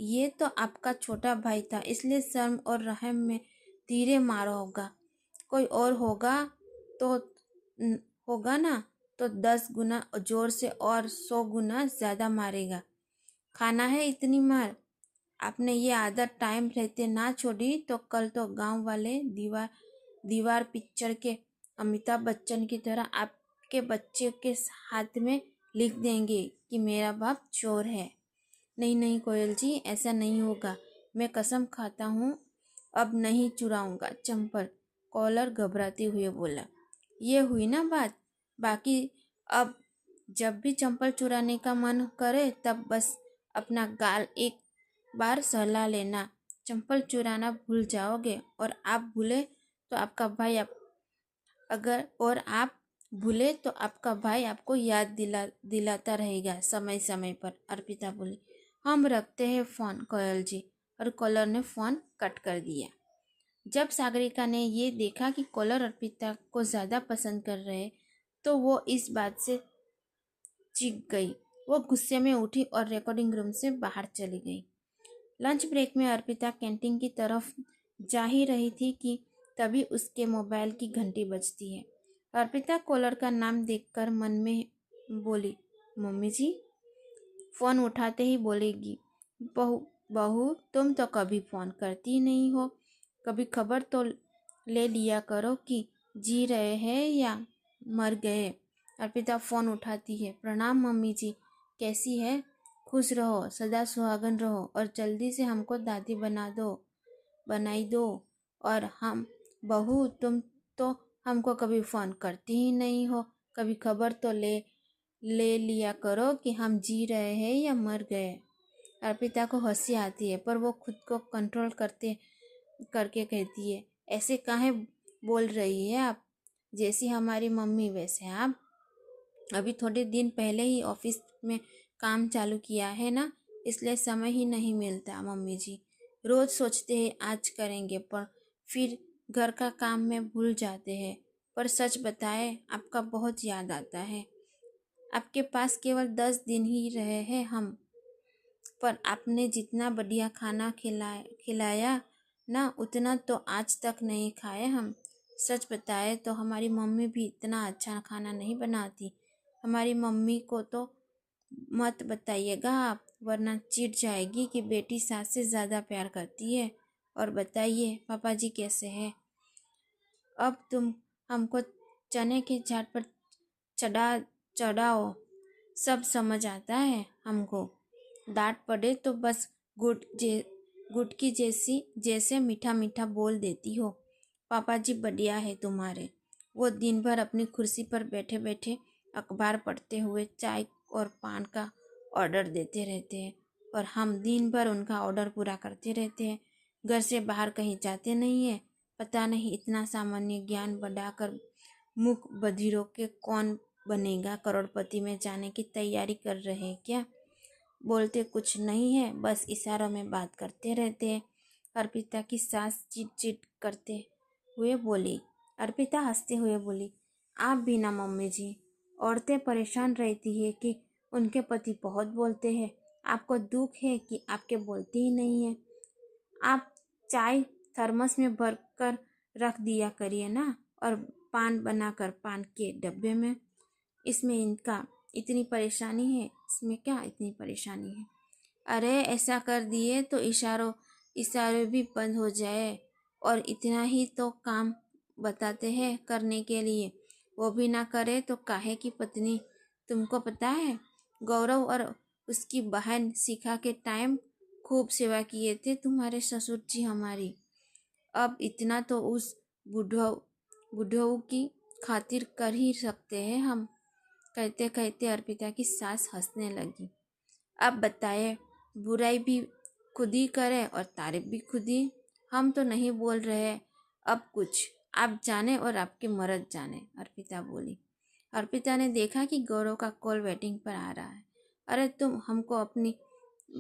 [SPEAKER 1] ये तो आपका छोटा भाई था, इसलिए शर्म और रहम में धीरे मारा होगा। कोई और तो होगा ना तो 10 गुना जोर से और 100 गुना ज्यादा मारेगा। खाना है इतनी मार? आपने ये आदत टाइम रहते ना छोड़ी तो कल तो गांव वाले दीवार पिक्चर के अमिताभ बच्चन की तरह आपके बच्चे के हाथ में लिख देंगे कि मेरा बाप चोर है। नहीं कोयल जी, ऐसा नहीं होगा, मैं कसम खाता हूँ अब नहीं चुराऊंगा चंपल। कॉलर घबराते हुए बोला। ये हुई ना बात। बाकी अब जब भी चंपल चुराने का मन करे तब बस अपना गाल एक बार सहला लेना। चंपल चुराना भूल जाओगे और आप भूले तो आपका भाई आपका भाई आपको याद दिलाता रहेगा समय समय पर। अर्पिता बोली। हम रखते हैं फोन कोयल जी। और कॉलर ने फोन कट कर दिया। जब सागरिका ने ये देखा कि कॉलर अर्पिता को ज्यादा पसंद कर रहे तो वो इस बात से चिढ़ गई। वो गुस्से में उठी और रिकॉर्डिंग रूम से बाहर चली गई। लंच ब्रेक में अर्पिता कैंटीन की तरफ जा ही रही थी कि तभी उसके मोबाइल की घंटी बजती है। अर्पिता कॉलर का नाम देखकर मन में बोली, मम्मी जी। फोन उठाते ही बोलेगी, बहू तुम तो कभी फोन करती ही नहीं हो, कभी खबर तो ले लिया करो कि जी रहे हैं या मर गए। अर्पिता फोन उठाती है। प्रणाम मम्मी जी, कैसी है? खुश रहो, सदा सुहागन रहो और जल्दी से हमको दादी बनाई दो। और हम बहू तुम तो हमको कभी फोन करती ही नहीं हो, कभी खबर तो ले लिया करो कि हम जी रहे हैं या मर गए। अर्पिता को हंसी आती है पर वो खुद को कंट्रोल करके कहती है, ऐसे काहे बोल रही है आप? जैसी हमारी मम्मी वैसे आप। अभी थोड़े दिन पहले ही ऑफिस में काम चालू किया है ना, इसलिए समय ही नहीं मिलता मम्मी जी। रोज सोचते हैं आज करेंगे पर फिर घर का काम में भूल जाते हैं। पर सच बताए आपका बहुत याद आता है। आपके पास केवल 10 दिन ही रहे हैं हम, पर आपने जितना बढ़िया खाना खिलाया ना उतना तो आज तक नहीं खाए हम। सच बताए तो हमारी मम्मी भी इतना अच्छा खाना नहीं बनाती। हमारी मम्मी को तो मत बताइएगा आप, वरना चिढ़ जाएगी कि बेटी सास से ज़्यादा प्यार करती है। और बताइए पापा जी कैसे हैं? अब तुम हमको चने के झाड़ पर चढ़ा चढ़ाओ, सब समझ आता है हमको। डांट पड़े तो बस गुटकी जैसे मीठा मीठा बोल देती हो। पापा जी बढ़िया है तुम्हारे। वो दिन भर अपनी कुर्सी पर बैठे बैठे अखबार पढ़ते हुए चाय और पान का ऑर्डर देते रहते हैं और हम दिन भर उनका ऑर्डर पूरा करते रहते हैं। घर से बाहर कहीं जाते नहीं है। पता नहीं इतना सामान्य ज्ञान बढ़ाकर मुख बधिरों के कौन बनेगा। करोड़पति में जाने की तैयारी कर रहे हैं क्या? बोलते कुछ नहीं है, बस इशारों में बात करते रहते हैं। अर्पिता की सास चिट चिट करते हुए बोली। अर्पिता हंसते हुए बोली, आप भी ना मम्मी जी। औरतें परेशान रहती है कि उनके पति बहुत बोलते हैं। आपको दुख है कि आपके बोलते ही नहीं है। आप चाय थर्मस में भर कर रख दिया करिए ना, और पान बनाकर पान के डब्बे में। इसमें इनका इतनी परेशानी है, इसमें क्या इतनी परेशानी है? अरे ऐसा कर दिए तो इशारों भी बंद हो जाए, और इतना ही तो काम बताते हैं करने के लिए, वो भी ना करे तो काहे की पत्नी। तुमको पता है, गौरव और उसकी बहन शिखा के टाइम खूब सेवा किए थे तुम्हारे ससुर जी हमारी। अब इतना तो उस बुढ़ऊ की खातिर कर ही सकते हैं हम। कहते कहते अर्पिता की सास हंसने लगी। अब बताए, बुराई भी खुद ही करे और तारीफ भी खुद ही। हम तो नहीं बोल रहे अब कुछ, आप जाने और आपके मर्द जाने, अर्पिता बोली। अर्पिता ने देखा कि गौरव का कॉल वेटिंग पर आ रहा है। अरे तुम हमको अपनी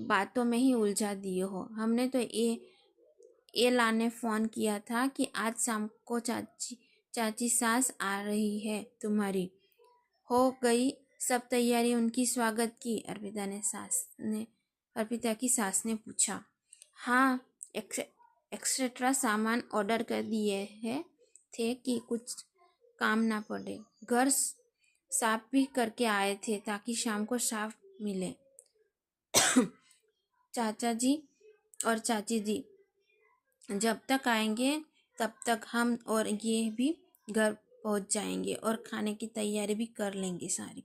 [SPEAKER 1] बातों में ही उलझा दिए हो। हमने तो ये लाने फ़ोन किया था कि आज शाम को चाची सास आ रही है तुम्हारी। हो गई सब तैयारी उनकी स्वागत की? अर्पिता की सास ने पूछा। हाँ, एक्स्ट्रा सामान ऑर्डर कर दिए हैं थे कि कुछ काम ना पड़े। घर साफ भी करके आए थे ताकि शाम को साफ मिले। चाचा जी और चाची जी जब तक आएंगे तब तक हम और ये भी घर पहुंच जाएंगे और खाने की तैयारी भी कर लेंगे सारी,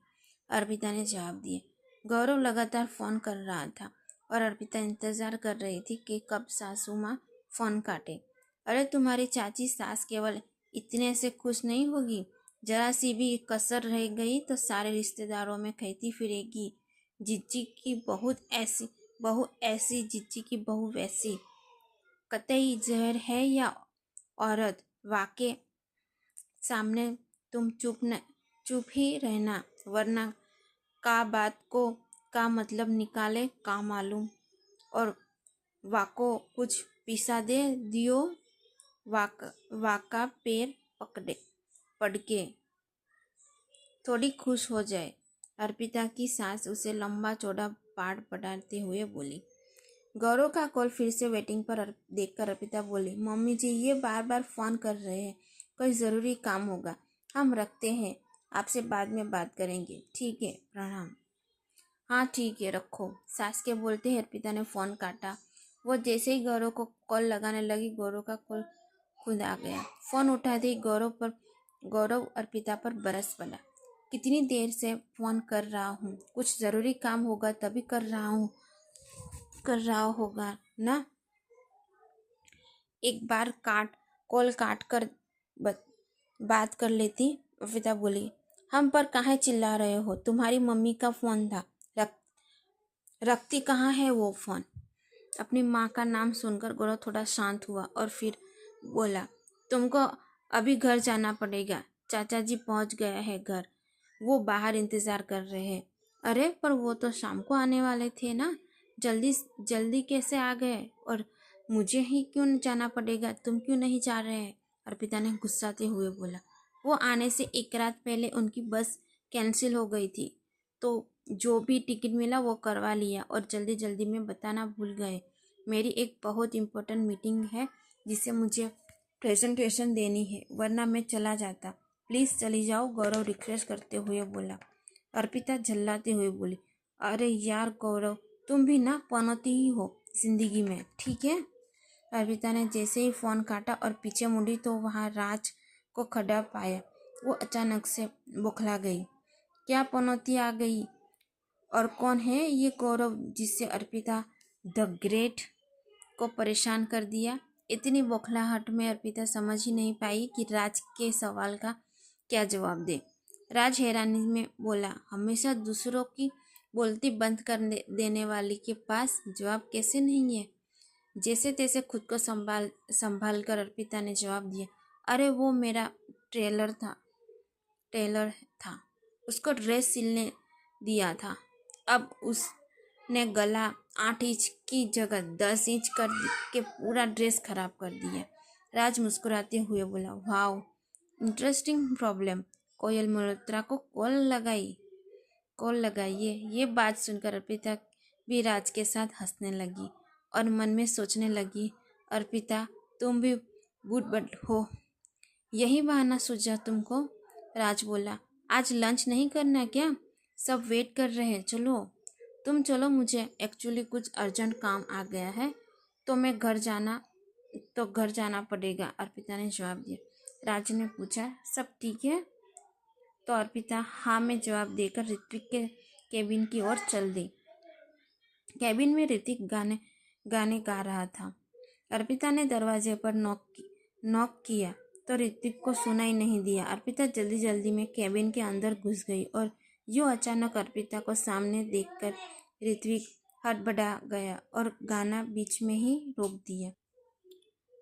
[SPEAKER 1] अर्पिता ने जवाब दिया। गौरव लगातार फ़ोन कर रहा था और अर्पिता इंतज़ार कर रही थी कि कब सासू माँ फ़ोन काटे। अरे तुम्हारी चाची सास केवल इतने से खुश नहीं होगी, जरा सी भी कसर रह गई तो सारे रिश्तेदारों में कहती फिरेगी, जिज्जी की बहू ऐसी, जिज्जी की बहू वैसी। कतई जहर है या औरत, वाके सामने तुम चुप ही रहना, वरना का बात को का मतलब निकाले का मालूम। और वाको कुछ पिसा दे दियो, वाका पैर पड़ के थोड़ी खुश हो जाए। अर्पिता की सास उसे लंबा चौड़ा पाड़ पटाते हुए बोली। गौरव का कॉल फिर से वेटिंग पर देखकर अर्पिता बोली, मम्मी जी ये बार बार फ़ोन कर रहे हैं, कोई ज़रूरी काम होगा। हम रखते हैं, आपसे बाद में बात करेंगे। ठीक है, प्रणाम। हाँ ठीक है, रखो, सास के बोलते ही अर्पिता ने फ़ोन काटा। वो जैसे ही गौरव को कॉल लगाने लगी, गौरव का कॉल खुद आ गया। फ़ोन उठाते ही गौरव अर्पिता पर बरस पड़ा। कितनी देर से फ़ोन कर रहा हूँ, कुछ ज़रूरी काम होगा तभी कर रहा होगा ना। एक बार कॉल काट कर बात कर लेती, अर्पिता बोली। हम पर काहे चिल्ला रहे हो, तुम्हारी मम्मी का फ़ोन था, रखती कहाँ है वो फ़ोन। अपनी माँ का नाम सुनकर गौरव थोड़ा शांत हुआ और फिर बोला, तुमको अभी घर जाना पड़ेगा, चाचा जी पहुँच गया है घर, वो बाहर इंतज़ार कर रहे हैं। अरे पर वो तो शाम को आने वाले थे ना, जल्दी कैसे आ गए, और मुझे ही क्यों जाना पड़ेगा, तुम क्यों नहीं जा रहे हैं? अर्पिता ने गुस्साते हुए बोला। वो आने से एक रात पहले उनकी बस कैंसिल हो गई थी, तो जो भी टिकट मिला वो करवा लिया और जल्दी जल्दी में बताना भूल गए। मेरी एक बहुत इम्पोर्टेंट मीटिंग है जिसे मुझे प्रेजेंटेशन देनी है, वरना मैं चला जाता। प्लीज़ चली जाओ, गौरव रिक्वेस्ट करते हुए बोला। अर्पिता झल्लाते हुए बोली, अरे यार गौरव, तुम भी ना पनौती ही हो जिंदगी में, ठीक है। अर्पिता ने जैसे ही फ़ोन काटा और पीछे मुड़ी तो वहाँ राज को खड़ा पाया। वो अचानक से बौखला गई। क्या पनौती आ गई? और कौन है ये गौरव जिससे अर्पिता द ग्रेट को परेशान कर दिया? इतनी बौखलाहट में अर्पिता समझ ही नहीं पाई कि राज के सवाल का क्या जवाब दे। राज हैरानी में बोला, हमेशा दूसरों की बोलती बंद कर देने वाली के पास जवाब कैसे नहीं है? जैसे तैसे खुद को संभाल कर अर्पिता ने जवाब दिया, अरे वो मेरा टेलर था, उसको ड्रेस सिलने दिया था। अब उसने गला 8 इंच की जगह 10 इंच के पूरा ड्रेस खराब कर दिया। राज मुस्कुराते हुए बोला, वाह, इंटरेस्टिंग प्रॉब्लम। कोयल मल्होत्रा को कॉल लगाइए। ये बात सुनकर अर्पिता भी राज के साथ हंसने लगी और मन में सोचने लगी, अर्पिता तुम भी बुड़बक हो, यही बहाना सूझा तुमको? राज बोला, आज लंच नहीं करना क्या? सब वेट कर रहे हैं, चलो तुम चलो, मुझे एक्चुअली कुछ अर्जेंट काम आ गया है तो घर जाना पड़ेगा। अर्पिता ने जवाब दिया। राज ने पूछा, सब ठीक है? तो अर्पिता हाँ में जवाब देकर ऋत्विक के केबिन की ओर चल दी। केबिन में ऋतिक गाने गा रहा था। अर्पिता ने दरवाजे पर नॉक किया तो ऋतिक को सुनाई नहीं दिया। अर्पिता जल्दी जल्दी में केबिन के अंदर घुस गई और यूं अचानक अर्पिता को सामने देखकर ऋत्विक हड़बड़ा गया और गाना बीच में ही रोक दिया।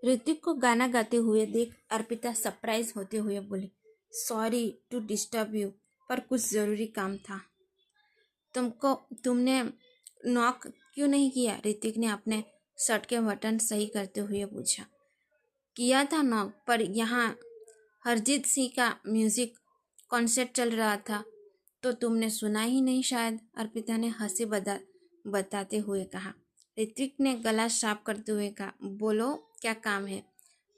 [SPEAKER 1] ऋतिक को गाना गाते हुए देख अर्पिता सरप्राइज होते हुए बोली, सॉरी टू डिस्टर्ब यू, पर कुछ ज़रूरी काम था। तुमने नॉक क्यों नहीं किया? ऋतिक ने अपने शर्ट के बटन सही करते हुए पूछा। किया था नॉक, पर यहाँ अरिजीत सिंह का म्यूजिक कॉन्सर्ट चल रहा था तो तुमने सुना ही नहीं शायद, अर्पिता ने हंसी बताते हुए कहा। ऋत्विक ने गला साफ करते हुए कहा, बोलो क्या काम है?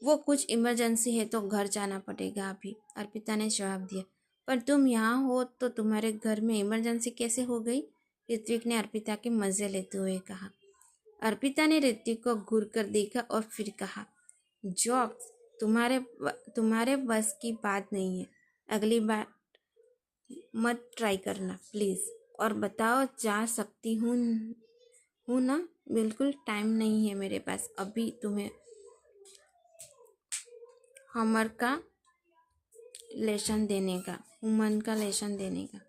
[SPEAKER 1] वो कुछ इमरजेंसी है तो घर जाना पड़ेगा अभी, अर्पिता ने जवाब दिया। पर तुम यहाँ हो तो तुम्हारे घर में इमरजेंसी कैसे हो गई? ऋत्विक ने अर्पिता के मजे लेते हुए कहा। अर्पिता ने ऋत्विक को घूर कर देखा और फिर कहा, जॉब तुम्हारे बस की बात नहीं है, अगली बार मत ट्राई करना प्लीज़। और बताओ, जा सकती हूँ ना? बिल्कुल टाइम नहीं है मेरे पास अभी तुम्हें हमर का लेसन देने का, उमन का लेसन देने का।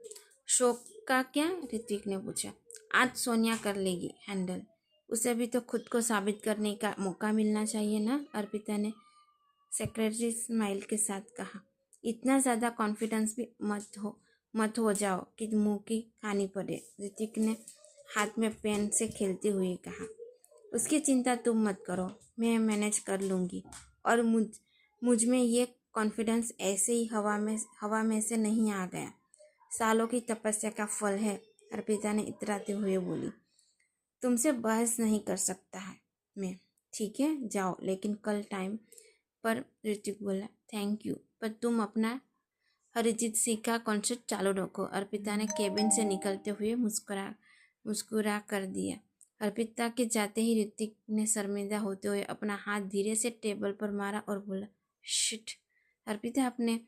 [SPEAKER 1] शौक का क्या? ऋत्विक ने पूछा। आज सोनिया कर लेगी हैंडल, उसे भी तो खुद को साबित करने का मौका मिलना चाहिए ना, अर्पिता ने सेक्रेटरी स्माइल के साथ कहा। इतना ज़्यादा कॉन्फिडेंस भी मत हो जाओ कि मुंह की खानी पड़े, ऋतिक ने हाथ में पेन से खेलते हुए कहा। उसकी चिंता तुम मत करो, मैं मैनेज कर लूँगी। और मुझ में ये कॉन्फिडेंस ऐसे ही हवा में से नहीं आ गया, सालों की तपस्या का फल है, अर्पिता ने इतराते हुए बोली। तुमसे बहस नहीं कर सकता है मैं, ठीक है जाओ, लेकिन कल टाइम पर, ऋतिक बोला। थैंक यू, पर तुम अपना अरिजीत सिंह का कॉन्सर्ट चालू रखो, अर्पिता ने केबिन से निकलते हुए मुस्कुरा कर दिया। अर्पिता के जाते ही ऋतिक ने शर्मिंदा होते हुए अपना हाथ धीरे से टेबल पर मारा और बोला, शिट। अर्पिता अपने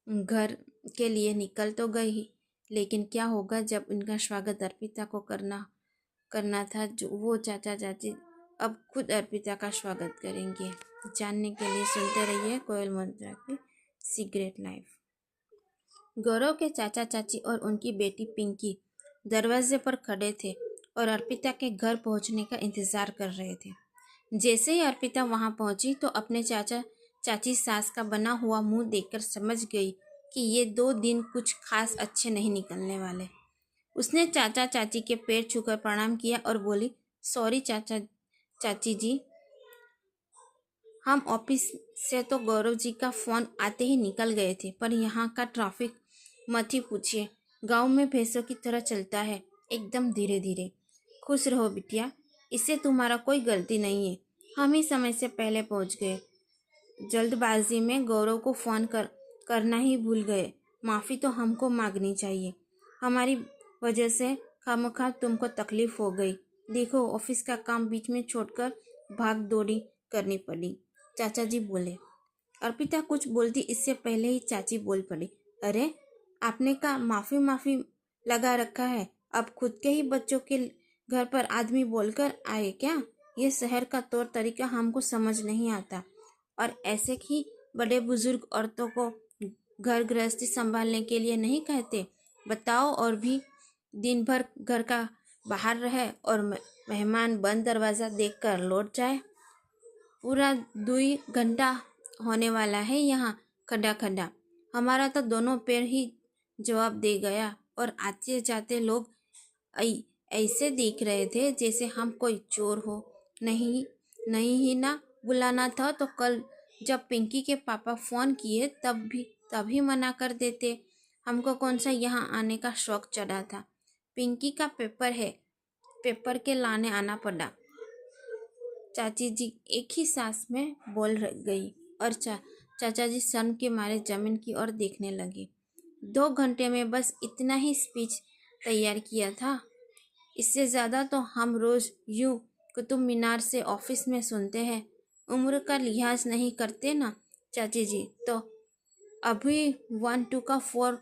[SPEAKER 1] घर के लिए निकल तो गई, लेकिन क्या होगा जब इनका स्वागत अर्पिता को करना था, जो वो चाचा चाची अब खुद अर्पिता का स्वागत करेंगे। जानने के लिए सुनते रहिए कोयल मल्होत्रा की सीक्रेट लाइफ। गौरव के चाचा चाची और उनकी बेटी पिंकी दरवाजे पर खड़े थे और अर्पिता के घर पहुंचने का इंतजार कर रहे थे। जैसे ही अर्पिता वहां पहुंची तो अपने चाचा चाची सास का बना हुआ मुंह देखकर समझ गई कि ये 2 दिन कुछ खास अच्छे नहीं निकलने वाले। उसने चाचा चाची के पैर छूकर प्रणाम किया और बोली, सॉरी चाचा चाची जी, हम ऑफिस से तो गौरव जी का फ़ोन आते ही निकल गए थे, पर यहाँ का ट्रैफिक मत ही पूछिए, गांव में भैंसों की तरह चलता है, एकदम धीरे धीरे। खुश रहो बिटिया, इससे तुम्हारा कोई गलती नहीं है, हम ही समय से पहले पहुँच गए। जल्दबाजी में गौरव को फ़ोन करना ही भूल गए, माफ़ी तो हमको मांगनी चाहिए, हमारी वजह से खामखा तुमको तकलीफ हो गई। देखो ऑफिस का काम बीच में छोड़कर भाग दौड़ी करनी पड़ी, चाचा जी बोले। अर्पिता कुछ बोलती इससे पहले ही चाची बोल पड़ी, अरे आपने का माफी माफी लगा रखा है, अब खुद के ही बच्चों के घर पर आदमी बोलकर आए क्या? ये शहर का तौर तरीका हमको समझ नहीं आता। और ऐसे ही बड़े बुजुर्ग औरतों को घर गृहस्थी संभालने के लिए नहीं कहते। बताओ, और भी दिन भर घर का बाहर रहे और मेहमान बंद दरवाज़ा देखकर लौट जाए। पूरा 2 घंटा होने वाला है यहाँ खड्डा खड्डा। हमारा तो दोनों पैर ही जवाब दे गया और आते जाते लोग ऐसे देख रहे थे जैसे हम कोई चोर हो। नहीं नहीं ही ना बुलाना था तो कल जब पिंकी के पापा फ़ोन किए तभी मना कर देते। हमको कौन सा यहाँ आने का शौक चढ़ा था। पिंकी का पेपर है, पेपर के लाने आना पड़ा। चाची जी एक ही सांस में बोल गई और चाचा जी शर्म के मारे जमीन की ओर देखने लगे। 2 घंटे में बस इतना ही स्पीच तैयार किया था। इससे ज़्यादा तो हम रोज़ यूँ कुतुब मीनार से ऑफिस में सुनते हैं। उम्र का लिहाज नहीं करते ना चाची जी, तो अभी 1 2 का 4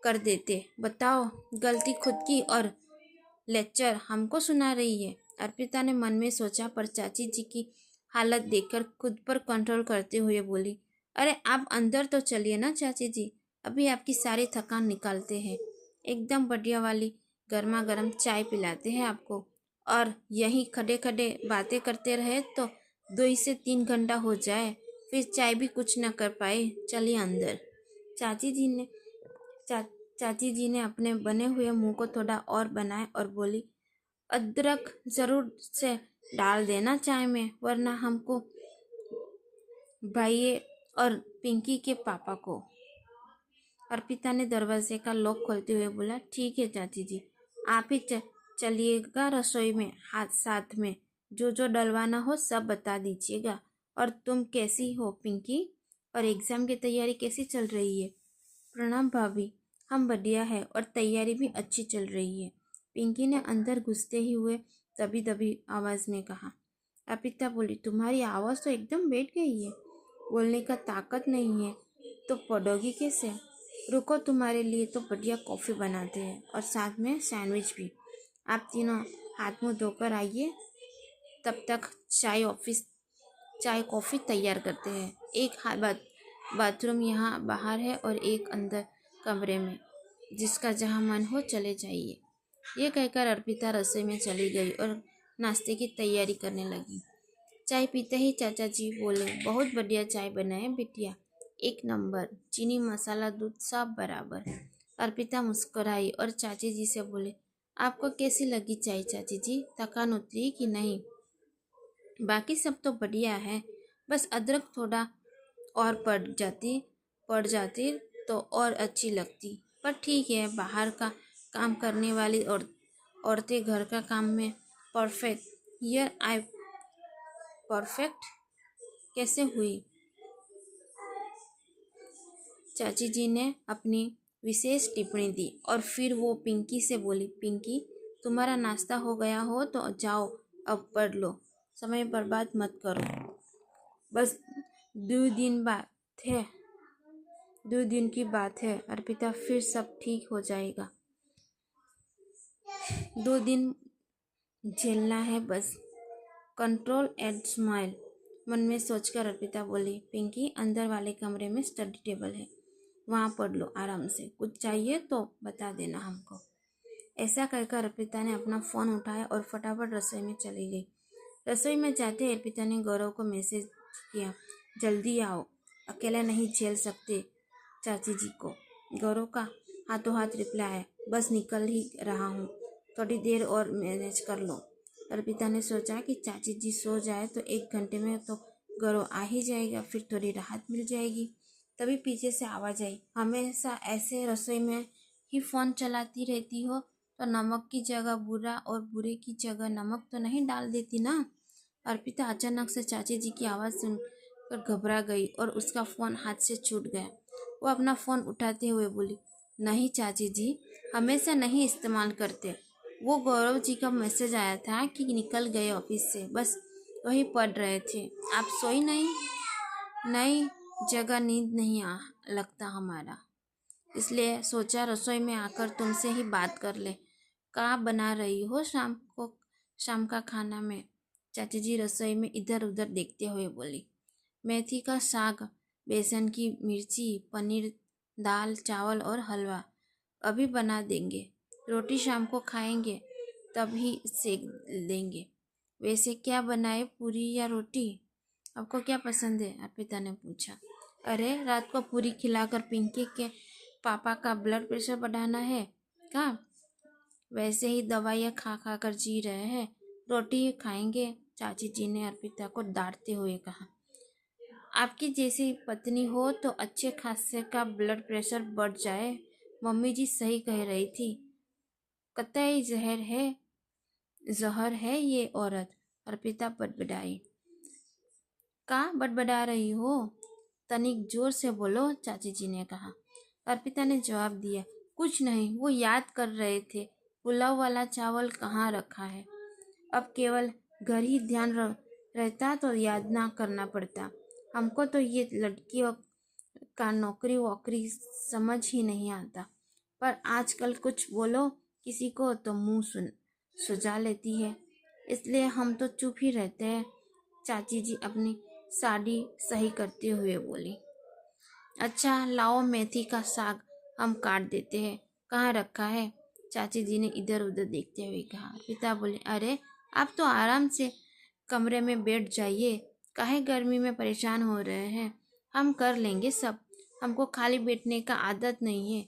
[SPEAKER 1] कर देते। बताओ, गलती खुद की और लेक्चर हमको सुना रही है। अर्पिता ने मन में सोचा, पर चाची जी की हालत देखकर खुद पर कंट्रोल करते हुए बोली, अरे आप अंदर तो चलिए ना चाची जी, अभी आपकी सारी थकान निकालते हैं। एकदम बढ़िया वाली गर्मा गर्म चाय पिलाते हैं आपको, और यहीं खड़े खड़े बातें करते रहे तो 2 से 3 घंटा हो जाए, फिर चाय भी कुछ न कर पाए। चलिए अंदर। चाची जी ने चाची जी ने अपने बने हुए मुंह को थोड़ा और बनाया और बोली, अदरक ज़रूर से डाल देना चाय में, वरना हमको भाई और पिंकी के पापा को। अर्पिता ने दरवाजे का लॉक खोलते हुए बोला, ठीक है चाची जी, आप ही चलिएगा रसोई में, हाथ साथ में जो जो डलवाना हो सब बता दीजिएगा। और तुम कैसी हो पिंकी, और एग्ज़ाम की तैयारी कैसी चल रही है? प्रणाम भाभी, हम बढ़िया है और तैयारी भी अच्छी चल रही है, पिंकी ने अंदर घुसते ही हुए दबी दबी आवाज़ में कहा। अर्पिता बोली, तुम्हारी आवाज़ तो एकदम बैठ गई है, बोलने का ताकत नहीं है तो पढ़ोगी कैसे? रुको, तुम्हारे लिए तो बढ़िया कॉफ़ी बनाते हैं और साथ में सैंडविच भी। आप तीनों हाथ मुंह धोकर आइए, तब तक चाय कॉफ़ी तैयार करते हैं। एक बाथरूम यहाँ बाहर है और एक अंदर कमरे में, जिसका जहाँ मन हो चले जाइए। ये कहकर अर्पिता रसोई में चली गई और नाश्ते की तैयारी करने लगी। चाय पीते ही चाचा जी बोले, बहुत बढ़िया चाय बनाए बिटिया, 1 नंबर, चीनी मसाला दूध सब बराबर। अर्पिता मुस्कुराई और चाची जी से बोले, आपको कैसी लगी चाय चाची जी, थकान उतरी कि नहीं? बाकी सब तो बढ़िया है, बस अदरक थोड़ा और पड़ जाती तो और अच्छी लगती, पर ठीक है, बाहर का काम करने वाली औरतें घर का काम में परफेक्ट कैसे हुई? चाची जी ने अपनी विशेष टिप्पणी दी और फिर वो पिंकी से बोली, पिंकी, तुम्हारा नाश्ता हो गया हो तो जाओ अब पढ़ लो, समय बर्बाद मत करो। बस 2 दिन की बात है अर्पिता, फिर सब ठीक हो जाएगा। 2 दिन झेलना है बस, कंट्रोल एंड स्माइल, मन में सोचकर अर्पिता बोली, पिंकी, अंदर वाले कमरे में स्टडी टेबल है, वहाँ पढ़ लो आराम से, कुछ चाहिए तो बता देना हमको। ऐसा कहकर अर्पिता ने अपना फ़ोन उठाया और फटाफट रसोई में चली गई। रसोई में जाते अर्पिता ने गौरव को मैसेज किया, जल्दी आओ, अकेला नहीं झेल सकते चाची जी को। गौरव का हाथों हाथ रिप्लाई है, बस निकल ही रहा हूँ, थोड़ी देर और मैनेज कर लो। अर्पिता ने सोचा कि चाची जी सो जाए तो 1 घंटे में तो गौरव आ ही जाएगा, फिर थोड़ी राहत मिल जाएगी। तभी पीछे से आवाज़ आई, हमेशा ऐसे रसोई में ही फ़ोन चलाती रहती हो तो नमक की जगह बुरा और बुरे की जगह नमक तो नहीं डाल देती ना? अर्पिता अचानक से चाची जी की आवाज़ सुनकर घबरा गई और उसका फ़ोन हाथ से छूट गया। वो अपना फ़ोन उठाते हुए बोली, नहीं चाची जी, हमेशा नहीं इस्तेमाल करते, वो गौरव जी का मैसेज आया था कि निकल गए ऑफिस से, बस वही पढ़ रहे थे। आप सोई नहीं? नहीं, जगह नींद नहीं आ लगता हमारा, इसलिए सोचा रसोई में आकर तुमसे ही बात कर ले। क्या बना रही हो शाम का खाना में? चाची जी रसोई में इधर उधर देखते हुए बोली। मेथी का साग, बेसन की मिर्ची, पनीर, दाल चावल और हलवा अभी बना देंगे। रोटी शाम को खाएंगे तभी सेक देंगे। वैसे क्या बनाए, पूरी या रोटी? आपको क्या पसंद है? अर्पिता ने पूछा। अरे रात को पूरी खिलाकर पिंकी के पापा का ब्लड प्रेशर बढ़ाना है क्या? वैसे ही दवाइयाँ खा खा कर जी रहे हैं, रोटी खाएंगे। चाची जी ने अर्पिता को डांटते हुए कहा। आपकी जैसी पत्नी हो तो अच्छे खासे का ब्लड प्रेशर बढ़ जाए। मम्मी जी सही कह रही थी, कतई जहर है ये औरत। अर्पिता बड़बड़ाई। का बड़बड़ा रही हो? तनिक जोर से बोलो, चाची जी ने कहा। अर्पिता ने जवाब दिया, कुछ नहीं, वो याद कर रहे थे पुलाव वाला चावल कहाँ रखा है। अब केवल घर ही ध्यान रहता तो याद ना करना पड़ता। हमको तो ये लड़कियों का नौकरी वोकरी समझ ही नहीं आता, पर आजकल कुछ बोलो किसी को तो मुंह सुजा लेती है, इसलिए हम तो चुप ही रहते हैं। चाची जी अपनी साड़ी सही करते हुए बोली। अच्छा लाओ, मेथी का साग हम काट देते हैं। कहाँ रखा है? चाची जी ने इधर उधर देखते हुए कहा। पिता बोले, अरे आप तो आराम से कमरे में बैठ जाइए, काहे गर्मी में परेशान हो रहे हैं, हम कर लेंगे सब। हमको खाली बैठने का आदत नहीं है,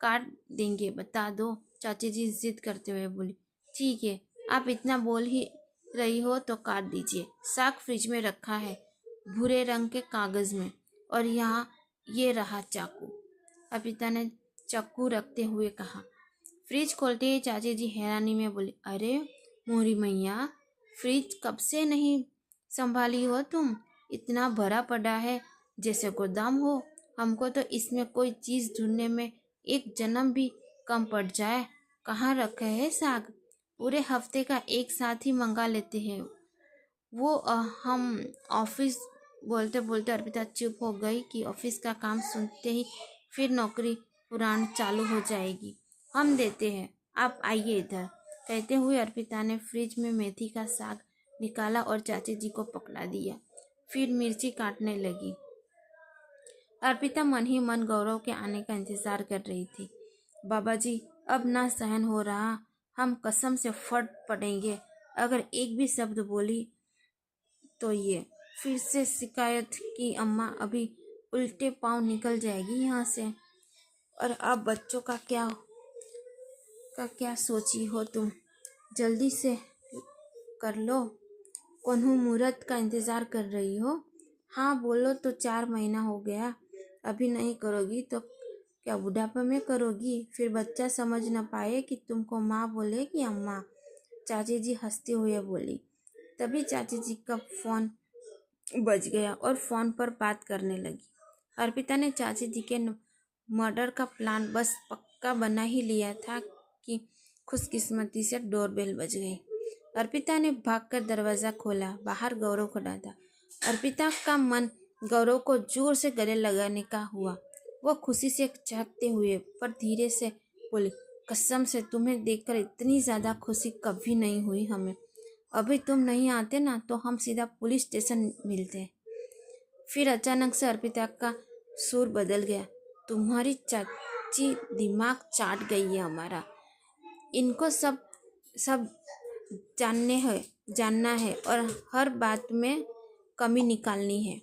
[SPEAKER 1] काट देंगे बता दो, चाची जी जिद करते हुए बोली। ठीक है, आप इतना बोल ही रही हो तो काट दीजिए। साग फ्रिज में रखा है, भूरे रंग के कागज में, और यहाँ ये रहा चाकू। अपिता ने चाकू रखते हुए कहा। फ्रिज खोलते ही चाची जी हैरानी में बोली, अरे मोरी मैया, फ्रिज कब से नहीं संभाली हो तुम? इतना भरा पड़ा है जैसे गोदाम हो। हमको तो इसमें कोई चीज़ ढूंढने में एक जन्म भी कम पड़ जाए। कहाँ रखे है साग? पूरे हफ्ते का एक साथ ही मंगा लेते हैं वो। हम ऑफिस बोलते बोलते अर्पिता चुप हो गई कि ऑफिस का काम सुनते ही फिर नौकरी पुरानी चालू हो जाएगी। हम देते हैं, आप आइए इधर। कहते हुए अर्पिता ने फ्रिज में मेथी का साग निकाला और चाची जी को पकड़ा दिया। फिर मिर्ची काटने लगी। अर्पिता मन ही मन गौरव के आने का इंतजार कर रही थी। बाबा जी, अब ना सहन हो रहा, हम कसम से फट पड़ेंगे। अगर एक भी शब्द बोली तो ये फिर से शिकायत की अम्मा अभी उल्टे पांव निकल जाएगी यहाँ से। और अब बच्चों का क्या सोची हो तुम? जल्दी से कर लो। कौनहू मुहूर्त का इंतजार कर रही हो? हाँ बोलो तो 4 महीना हो गया, अभी नहीं करोगी तो क्या बुढ़ापे में करोगी? फिर बच्चा समझ न पाए कि तुमको माँ बोले कि अम्मा। चाची जी हंसते हुए बोली। तभी चाची जी का फोन बज गया और फोन पर बात करने लगी। अर्पिता ने चाची जी के मर्डर का प्लान बस पक्का बना ही लिया था कि खुशकिस्मती से डोरबेल बज गई। अर्पिता ने भागकर दरवाजा खोला। बाहर गौरव खड़ा था। अर्पिता का मन गौरव को जोर से गले लगाने का हुआ। वो खुशी से चहकते हुए पर धीरे से बोली, कसम से तुम्हें देखकर इतनी ज़्यादा खुशी कभी नहीं हुई हमें। अभी तुम नहीं आते ना तो हम सीधा पुलिस स्टेशन मिलते। फिर अचानक से अर्पिता का सुर बदल गया। तुम्हारी चाची दिमाग चाट गई है हमारा। इनको सब सब जानना है और हर बात में कमी निकालनी है।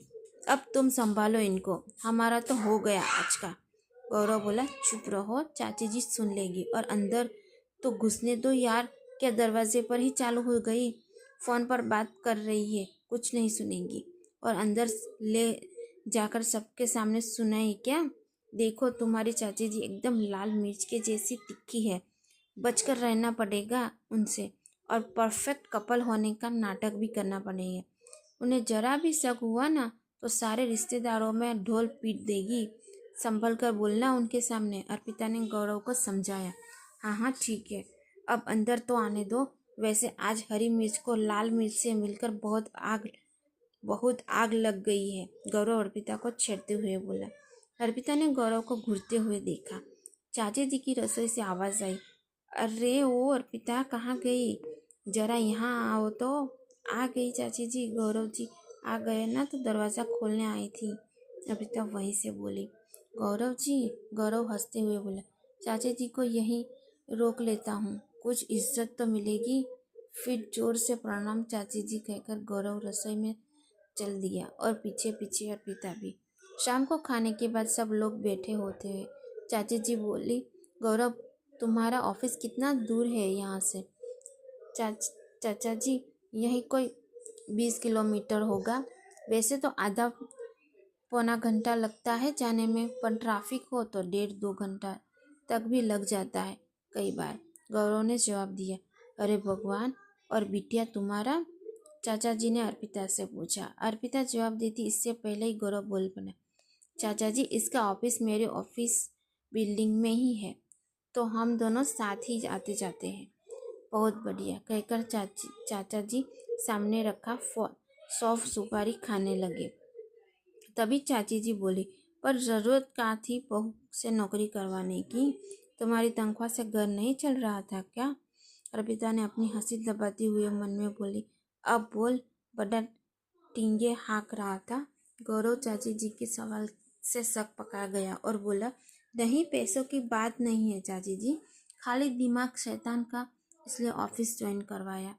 [SPEAKER 1] अब तुम संभालो इनको, हमारा तो हो गया आज का। गौरव बोला, चुप रहो, चाची जी सुन लेगी। और अंदर तो घुसने दो यार, क्या दरवाजे पर ही चालू हो गई? फोन पर बात कर रही है, कुछ नहीं सुनेगी। और अंदर ले जाकर सबके सामने सुनाई क्या? देखो तुम्हारी चाची जी एकदम लाल मिर्च के जैसी तिखी है, बचकर रहना पड़ेगा उनसे। और परफेक्ट कपल होने का नाटक भी करना पड़ेगा। उन्हें जरा भी शक हुआ ना तो सारे रिश्तेदारों में ढोल पीट देगी। संभल कर बोलना उनके सामने। अर्पिता ने गौरव को समझाया। हाँ हाँ ठीक है, अब अंदर तो आने दो। वैसे आज हरी मिर्च को लाल मिर्च से मिलकर बहुत आग बहुत आग लग गई है, गौरव अर्पिता को छेड़ते हुए बोला। अर्पिता ने गौरव को घूरते हुए देखा। चाची जी की रसोई से आवाज़ आई, अरे ओ अर्पिता कहाँ गई, जरा यहाँ आओ तो। आ गई चाची जी, गौरव जी आ गए ना तो दरवाज़ा खोलने आई थी, अर्पिता वहीं से बोली। गौरव जी, गौरव हंसते हुए बोला, चाची जी को यहीं रोक लेता हूँ, कुछ इज्जत तो मिलेगी। फिर जोर से प्रणाम चाची जी कहकर गौरव रसोई में चल दिया और पीछे पीछे अर्पिता भी। शाम को खाने के बाद सब लोग बैठे होते हुए चाची जी बोली, गौरव तुम्हारा ऑफिस कितना दूर है यहाँ से। चाचा जी यही कोई 20 किलोमीटर होगा, वैसे तो आधा पौना घंटा लगता है जाने में, पर ट्रैफिक हो तो 1.5-2 घंटा तक भी लग जाता है कई बार, गौरव ने जवाब दिया। अरे भगवान, और बिटिया तुम्हारा, चाचा जी ने अर्पिता से पूछा। अर्पिता जवाब देती इससे पहले ही गौरव बोल पड़ा, चाचा जी इसका ऑफिस मेरे ऑफिस बिल्डिंग में ही है, तो हम दोनों साथ ही आते जाते हैं। बहुत बढ़िया कहकर चाचा जी सामने रखा सौंफ सुपारी खाने लगे। तभी चाची जी बोली, पर ज़रूरत क्या थी बहू से नौकरी करवाने की, तुम्हारी तनख्वाह से घर नहीं चल रहा था क्या। अर्पिता ने अपनी हंसी दबाते हुए मन में बोली, अब बोल, बड़ा टींगे हाँक रहा था। गौरव चाची जी के सवाल से शक पका गया और बोला, नहीं पैसों की बात नहीं है चाची जी, खाली दिमाग शैतान का, इसलिए ऑफिस ज्वाइन करवाया।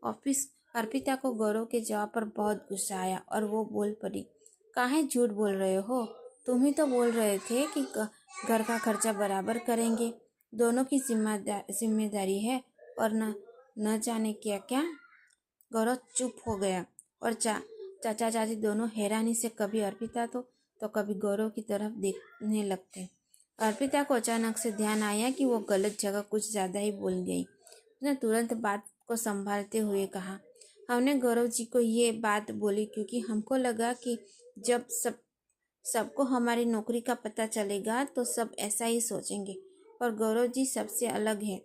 [SPEAKER 1] ऑफिस। अर्पिता को गौरव के जवाब पर बहुत गुस्सा आया और वो बोल पड़ी, काहे झूठ बोल रहे हो, तुम ही तो बोल रहे थे कि घर का खर्चा बराबर करेंगे, दोनों की जिम्मेदारी है, और न जाने क्या क्या। गौरव चुप हो गया और चाचा चाची दोनों हैरानी से कभी अर्पिता तो कभी गौरव की तरफ देखने लगते। अर्पिता को अचानक से ध्यान आया कि वो गलत जगह कुछ ज़्यादा ही बोल गई। उसने तुरंत बात को संभालते हुए कहा, हमने गौरव जी को ये बात बोली क्योंकि हमको लगा कि जब सबको हमारी नौकरी का पता चलेगा तो सब ऐसा ही सोचेंगे, पर गौरव जी सबसे अलग है,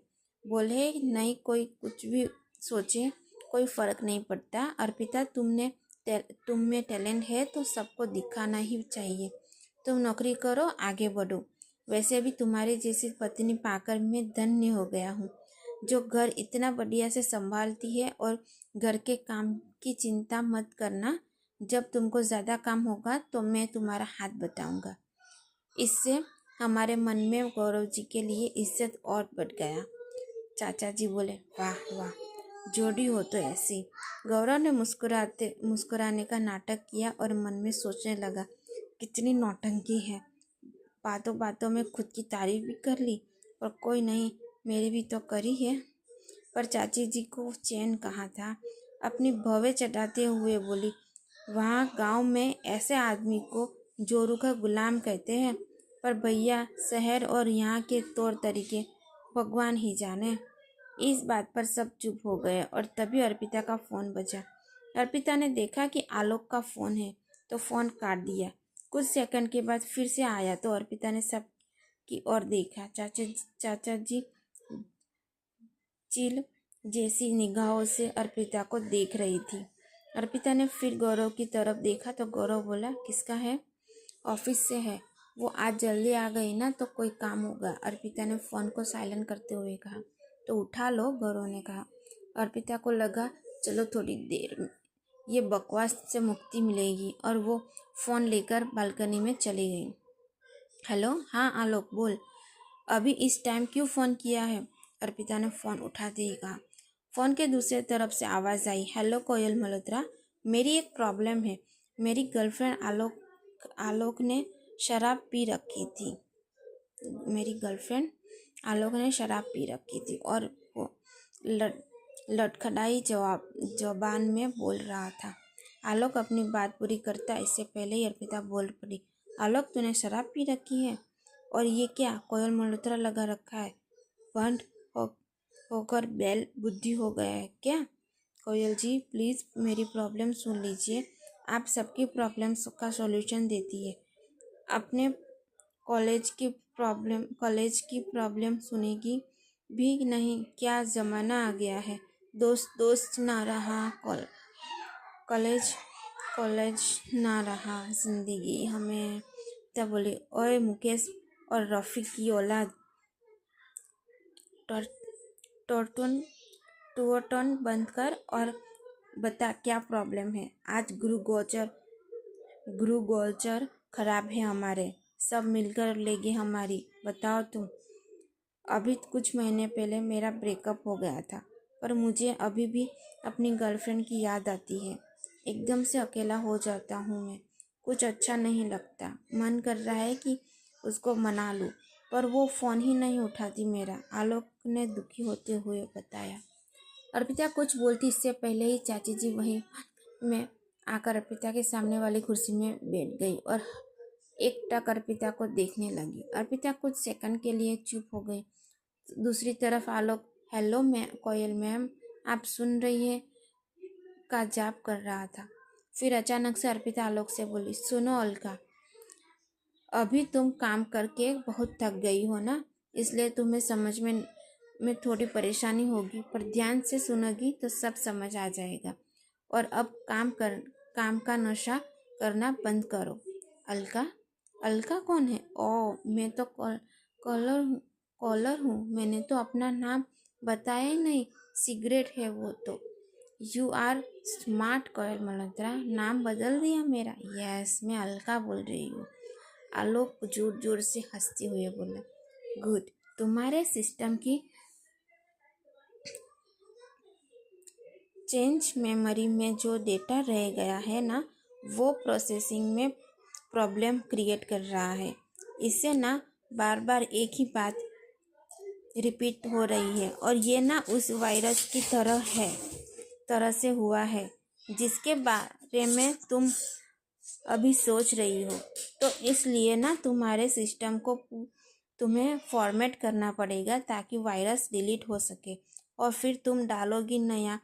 [SPEAKER 1] बोले नहीं कोई कुछ भी सोचे कोई फर्क नहीं पड़ता। अर्पिता तुम में टैलेंट है तो सबको दिखाना ही चाहिए, तुम नौकरी करो आगे बढ़ो, वैसे भी तुम्हारी जैसी पत्नी पाकर मैं धन्य हो गया हूँ, जो घर इतना बढ़िया से संभालती है, और घर के काम की चिंता मत करना, जब तुमको ज़्यादा काम होगा तो मैं तुम्हारा हाथ बटाऊंगा। इससे हमारे मन में गौरव जी के लिए इज्जत और बढ़ गया। चाचा जी बोले, वाह वाह, जोड़ी हो तो ऐसी। गौरव ने मुस्कुराने का नाटक किया और मन में सोचने लगा, कितनी नौटंकी है, बातों बातों में खुद की तारीफ भी कर ली, और कोई नहीं, मेरी भी तो करी है। पर चाची जी को चैन कहाँ था, अपनी भवें चढ़ाते हुए बोली, वहाँ गांव में ऐसे आदमी को जोरू का गुलाम कहते हैं, पर भैया शहर और यहाँ के तौर तरीके भगवान ही जाने। इस बात पर सब चुप हो गए और तभी अर्पिता का फ़ोन बजा। अर्पिता ने देखा कि आलोक का फ़ोन है तो फ़ोन काट दिया। कुछ सेकंड के बाद फिर से आया तो अर्पिता ने सब की ओर देखा। चाचा जी चिल जैसी निगाहों से अर्पिता को देख रही थी। अर्पिता ने फिर गौरव की तरफ देखा तो गौरव बोला, किसका है। ऑफिस से है, वो आज जल्दी आ गई ना तो कोई काम होगा। अर्पिता ने फ़ोन को साइलेंट करते हुए कहा। तो उठा लो, गौरव ने कहा। अर्पिता को लगा चलो थोड़ी देर में ये बकवास से मुक्ति मिलेगी, और वो फ़ोन लेकर बालकनी में चली गई। हेलो, हाँ आलोक बोल, अभी इस टाइम क्यों फ़ोन किया है। अर्पिता ने फ़ोन उठाते ही कहा। फ़ोन के दूसरी तरफ से आवाज़ आई, हेलो कोयल मल्होत्रा, मेरी एक प्रॉब्लम है। मेरी गर्लफ्रेंड आलोक ने शराब पी रखी थी। मेरी गर्लफ्रेंड आलोक ने शराब पी रखी थी और वो लड़खड़ाई जबान में बोल रहा था। आलोक अपनी बात पूरी करता इससे पहले ही अर्पिता बोल पड़ी, आलोक तूने शराब पी रखी है, और ये क्या कोयल मल्होत्रा लगा रखा है, बंद होकर बैल बुद्धि हो गया है क्या। कोयल जी प्लीज़ मेरी प्रॉब्लम सुन लीजिए, आप सबकी प्रॉब्लम्स का सॉल्यूशन देती है, अपने कॉलेज की प्रॉब्लम सुनेगी भी नहीं। क्या ज़माना आ गया है, दोस्त दोस्त ना रहा कॉलेज कॉलेज ना रहा जिंदगी हमें। तब बोली, ओए मुकेश और रफ़ीक की औलाद, टोटन टूअटन बंद कर और बता क्या प्रॉब्लम है। आज गुरु गोचर खराब है हमारे, सब मिलकर लेंगे हमारी। बताओ तुम। अभी कुछ महीने पहले मेरा ब्रेकअप हो गया था, पर मुझे अभी भी अपनी गर्लफ्रेंड की याद आती है। एकदम से अकेला हो जाता हूँ मैं, कुछ अच्छा नहीं लगता। मन कर रहा है कि उसको मना लूँ, पर वो फ़ोन ही नहीं उठाती मेरा, आलोक ने दुखी होते हुए बताया। अर्पिता कुछ बोलती इससे पहले ही चाची जी वहीं में आकर अर्पिता के सामने वाली कुर्सी में बैठ गई और एकटक अर्पिता को देखने लगी। अर्पिता कुछ सेकंड के लिए चुप हो गई। दूसरी तरफ आलोक, हेलो कोयल मैम, आप सुन रही है, का जाप कर रहा था। फिर अचानक से अर्पिता आलोक से बोली, सुनो अलका, अभी तुम काम करके बहुत थक गई हो ना, इसलिए तुम्हें समझ में थोड़ी परेशानी होगी, पर ध्यान से सुनोगी तो सब समझ आ जाएगा। और अब काम का नशा करना बंद करो। अलका? अलका कौन है? ओ, मैं तो कॉलर हूँ। मैंने तो अपना नाम बताया ही नहीं। सिगरेट है वो तो। यू आर स्मार्ट कोयल मल्होत्रा, नाम बदल दिया मेरा। यस, मैं अलका बोल रही हूँ। आलोक जोर जोर से हंसते हुए बोला, गुड। तुम्हारे सिस्टम की चेंज मेमोरी में जो डेटा रह गया है ना, वो प्रोसेसिंग में प्रॉब्लम क्रिएट कर रहा है। इससे ना बार बार एक ही बात रिपीट हो रही है, और ये ना उस वायरस की तरह से हुआ है जिसके बारे में तुम अभी सोच रही हो। तो इसलिए ना तुम्हारे सिस्टम को तुम्हें फॉर्मेट करना पड़ेगा ताकि वायरस डिलीट हो सके, और फिर तुम डालोगी नया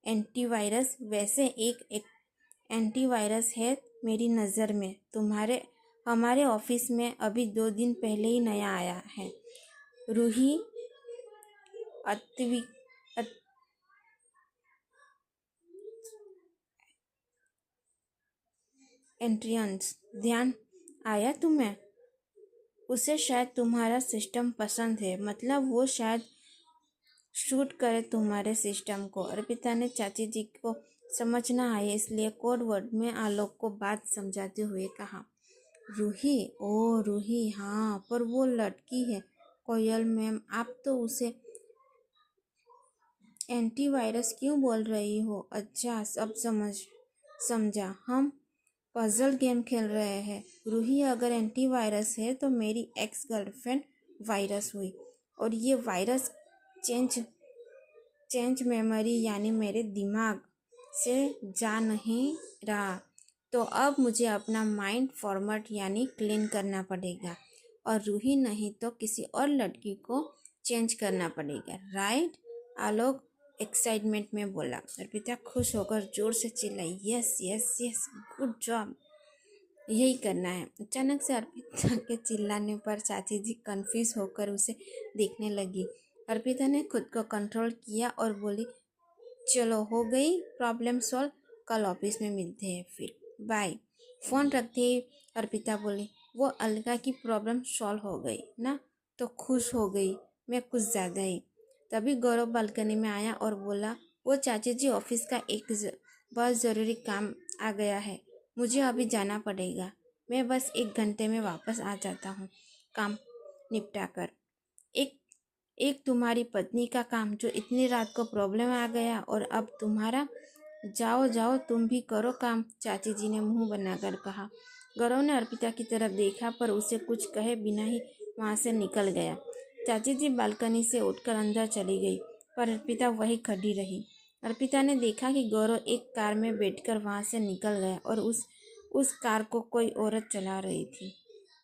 [SPEAKER 1] एंटीवायरस। वैसे एक एंटीवायरस है मेरी नज़र में, हमारे ऑफिस में अभी 2 दिन पहले ही नया आया है। रूही एंट्रियंस, ध्यान आया तुम्हें? उसे शायद तुम्हारा सिस्टम पसंद है, मतलब वो शायद शूट करे तुम्हारे सिस्टम को। अर्पिता ने चाची जी को समझ ना आए इसलिए कोड वर्ड में आलोक को बात समझाते हुए कहा, रूही? ओ रूही, हाँ, पर वो लड़की है। कोयल मैम, आप तो उसे एंटीवायरस क्यों बोल रही हो? अच्छा, सब समझा। हम पजल गेम खेल रहे हैं। रूही, अगर एंटीवायरस है तो मेरी एक्स गर्लफ्रेंड वायरस हुई, और ये वायरस चेंज मेमोरी यानी मेरे दिमाग से जा नहीं रहा। तो अब मुझे अपना माइंड फॉर्मेट यानी क्लीन करना पड़ेगा, और रूही नहीं तो किसी और लड़की को चेंज करना पड़ेगा, राइट? आलोक एक्साइटमेंट में बोला। अर्पिता खुश होकर जोर से चिल्लाई, yes yes yes, good job, यही करना है। अचानक से अर्पिता के चिल्लाने पर चाची जी कंफ्यूज होकर उसे देखने लगी। अर्पिता ने खुद को कंट्रोल किया और बोली, चलो हो गई प्रॉब्लम सॉल्व, कल ऑफिस में मिलते हैं फिर, बाय। फ़ोन रखते ही अर्पिता बोली, वो अलका की प्रॉब्लम सॉल्व हो गई ना? तो खुश हो गई मैं कुछ ज़्यादा ही। तभी गौरव बालकनी में आया और बोला, वो चाची जी, ऑफिस का एक बहुत ज़रूरी काम आ गया है, मुझे अभी जाना पड़ेगा। मैं बस 1 घंटे में वापस आ जाता हूँ काम निपटा कर। एक एक तुम्हारी पत्नी का काम, जो इतनी रात को प्रॉब्लम आ गया, और अब तुम्हारा। जाओ जाओ, तुम भी करो काम, चाची जी ने मुंह बनाकर कहा। गौरव ने अर्पिता की तरफ देखा, पर उसे कुछ कहे बिना ही वहाँ से निकल गया। चाची जी बालकनी से उठकर अंदर चली गई, पर अर्पिता वहीं खड़ी रही। अर्पिता ने देखा कि गौरव एक कार में बैठकर वहाँ से निकल गया, और उस कार को कोई औरत चला रही थी।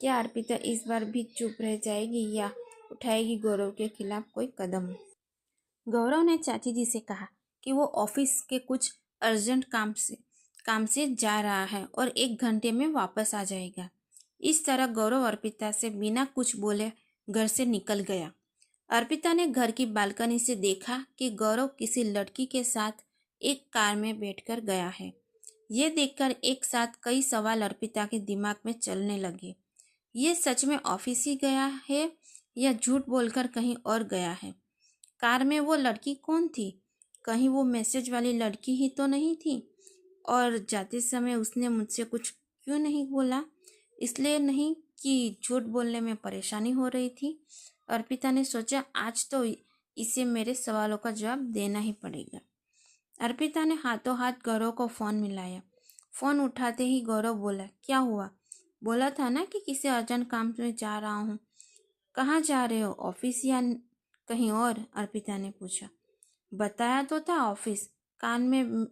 [SPEAKER 1] क्या अर्पिता इस बार भी चुप रह जाएगी या उठाएगी गौरव के खिलाफ कोई कदम? गौरव ने चाची जी से कहा कि वो ऑफिस के कुछ अर्जेंट काम से जा रहा है और 1 घंटे में वापस आ जाएगा। इस तरह गौरव अर्पिता से बिना कुछ बोले घर से निकल गया। अर्पिता ने घर की बालकनी से देखा कि गौरव किसी लड़की के साथ एक कार में बैठकर गया है। ये देखकर एक साथ कई सवाल अर्पिता के दिमाग में चलने लगे। ये सच में ऑफिस ही गया है या झूठ बोलकर कहीं और गया है? कार में वो लड़की कौन थी? कहीं वो मैसेज वाली लड़की ही तो नहीं थी? और जाते समय उसने मुझसे कुछ क्यों नहीं बोला? इसलिए नहीं कि झूठ बोलने में परेशानी हो रही थी? अर्पिता ने सोचा, आज तो इसे मेरे सवालों का जवाब देना ही पड़ेगा। अर्पिता ने हाथों हाथ गौरव को फ़ोन मिलाया। फ़ोन उठाते ही गौरव बोला, क्या हुआ? बोला था ना कि किसी अर्जेंट काम में जा रहा हूँ। कहाँ जा रहे हो, ऑफिस या कहीं और? अर्पिता ने पूछा। बताया तो था ऑफिस। कान में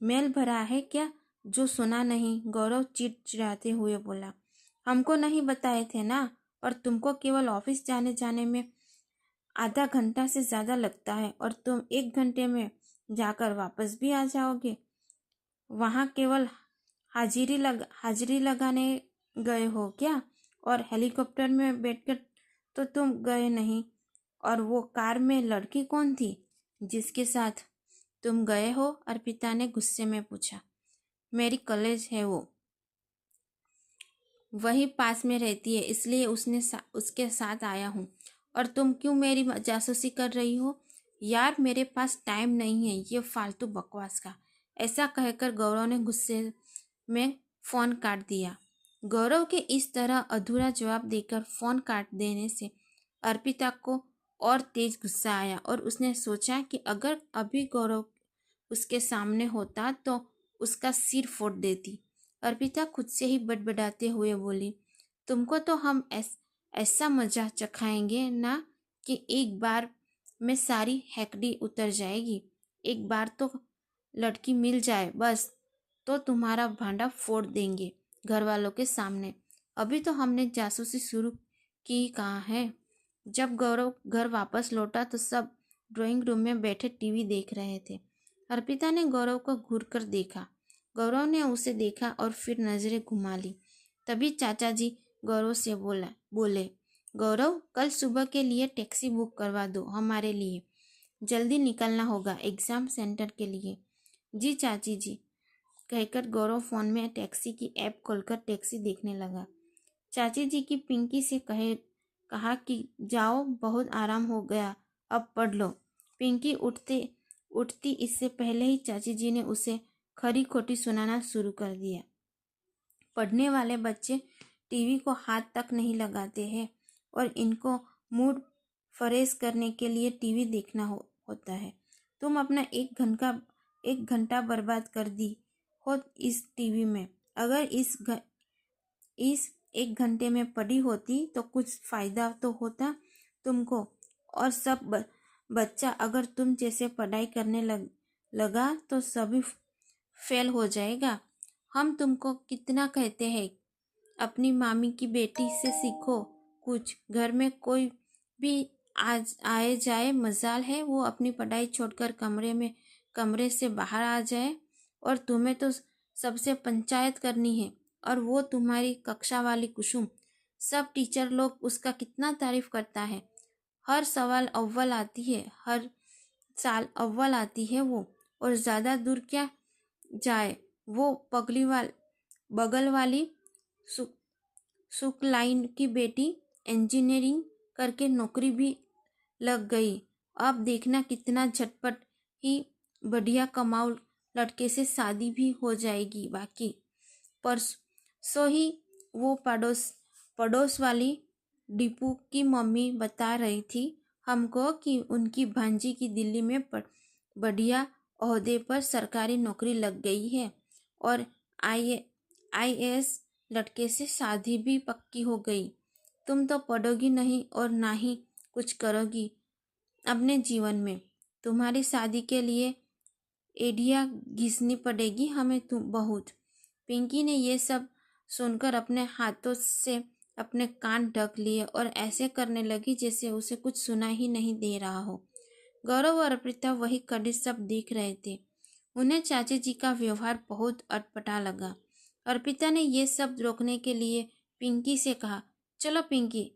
[SPEAKER 1] मेल भरा है क्या जो सुना नहीं? गौरव चिड़चिड़ाते हुए बोला। हमको नहीं बताए थे ना, और तुमको केवल ऑफिस जाने जाने में आधा घंटा से ज़्यादा लगता है और तुम 1 घंटे में जाकर वापस भी आ जाओगे। वहाँ केवल हाजिरी लगाने गए हो क्या? और हेलीकॉप्टर में बैठकर तो तुम गए नहीं। और वो कार में लड़की कौन थी जिसके साथ तुम गए हो? अर्पिता ने गुस्से में पूछा। मेरी कॉलेज है वो, वही पास में रहती है, इसलिए उसके साथ आया हूँ। और तुम क्यों मेरी जासूसी कर रही हो? यार, मेरे पास टाइम नहीं है ये फालतू बकवास का। ऐसा कहकर गौरव ने गुस्से में फ़ोन काट दिया। गौरव के इस तरह अधूरा जवाब देकर फ़ोन काट देने से अर्पिता को और तेज गुस्सा आया और उसने सोचा कि अगर अभी गौरव उसके सामने होता तो उसका सिर फोड़ देती। अर्पिता खुद से ही बड़बड़ाते हुए बोली, तुमको तो हम ऐसा मजा चखाएंगे ना कि एक बार में सारी हैकड़ी उतर जाएगी। एक बार तो लड़की मिल जाए बस, तो तुम्हारा भांडा फोड़ देंगे घर वालों के सामने। अभी तो हमने जासूसी शुरू की कहाँ है। जब गौरव घर वापस लौटा तो सब ड्राइंग रूम में बैठे टीवी देख रहे थे। अर्पिता ने गौरव को घूर कर देखा। गौरव ने उसे देखा और फिर नजरें घुमा ली। तभी चाचा जी गौरव से बोले, गौरव, कल सुबह के लिए टैक्सी बुक करवा दो हमारे लिए, जल्दी निकलना होगा एग्जाम सेंटर के लिए। जी चाची जी, कहकर गौरव फोन में टैक्सी की ऐप खोलकर टैक्सी देखने लगा। चाची जी की पिंकी से कहा कि जाओ, बहुत आराम हो गया, अब पढ़ लो। पिंकी उठती इससे पहले ही चाची जी ने उसे खरी खोटी सुनाना शुरू कर दिया। पढ़ने वाले बच्चे टीवी को हाथ तक नहीं लगाते हैं और इनको मूड फ्रेश करने के लिए टीवी देखना होता है। तुम अपना 1 घंटा बर्बाद कर दी हो इस टीवी में। अगर इस 1 घंटे में पढ़ी होती तो कुछ फायदा तो होता तुमको। और सब बच्चा अगर तुम जैसे पढ़ाई करने लगा तो सभी फेल हो जाएगा। हम तुमको कितना कहते हैं, अपनी मामी की बेटी से सीखो कुछ। घर में कोई भी आज आए जाए, मजाल है वो अपनी पढ़ाई छोड़कर कमरे से बाहर आ जाए, और तुम्हें तो सबसे पंचायत करनी है। और वो तुम्हारी कक्षा वाली कुसुम, सब टीचर लोग उसका कितना तारीफ करता है। हर साल अव्वल आती है वो। और ज़्यादा दूर क्या जाए, वो बगल वाली सुकलाइन की बेटी इंजीनियरिंग करके नौकरी भी लग गई। अब देखना कितना झटपट ही बढ़िया कमाऊ लड़के से शादी भी हो जाएगी। बाकी परसों ही वो पड़ोस वाली दीपू की मम्मी बता रही थी हमको कि उनकी भांजी की दिल्ली में बढ़िया ओहदे पर सरकारी नौकरी लग गई है और आईएएस लड़के से शादी भी पक्की हो गई। तुम तो पढ़ोगी नहीं और ना ही कुछ करोगी अपने जीवन में। तुम्हारी शादी के लिए एडिया घिसनी पड़ेगी हमें तुम बहुत। पिंकी ने ये सब सुनकर अपने हाथों से अपने कान ढक लिए और ऐसे करने लगी जैसे उसे कुछ सुना ही नहीं दे रहा हो। गौरव और अर्पिता वही खड़े सब देख रहे थे। उन्हें चाची जी का व्यवहार बहुत अटपटा लगा। अर्पिता ने ये सब रोकने के लिए पिंकी से कहा, चलो पिंकी,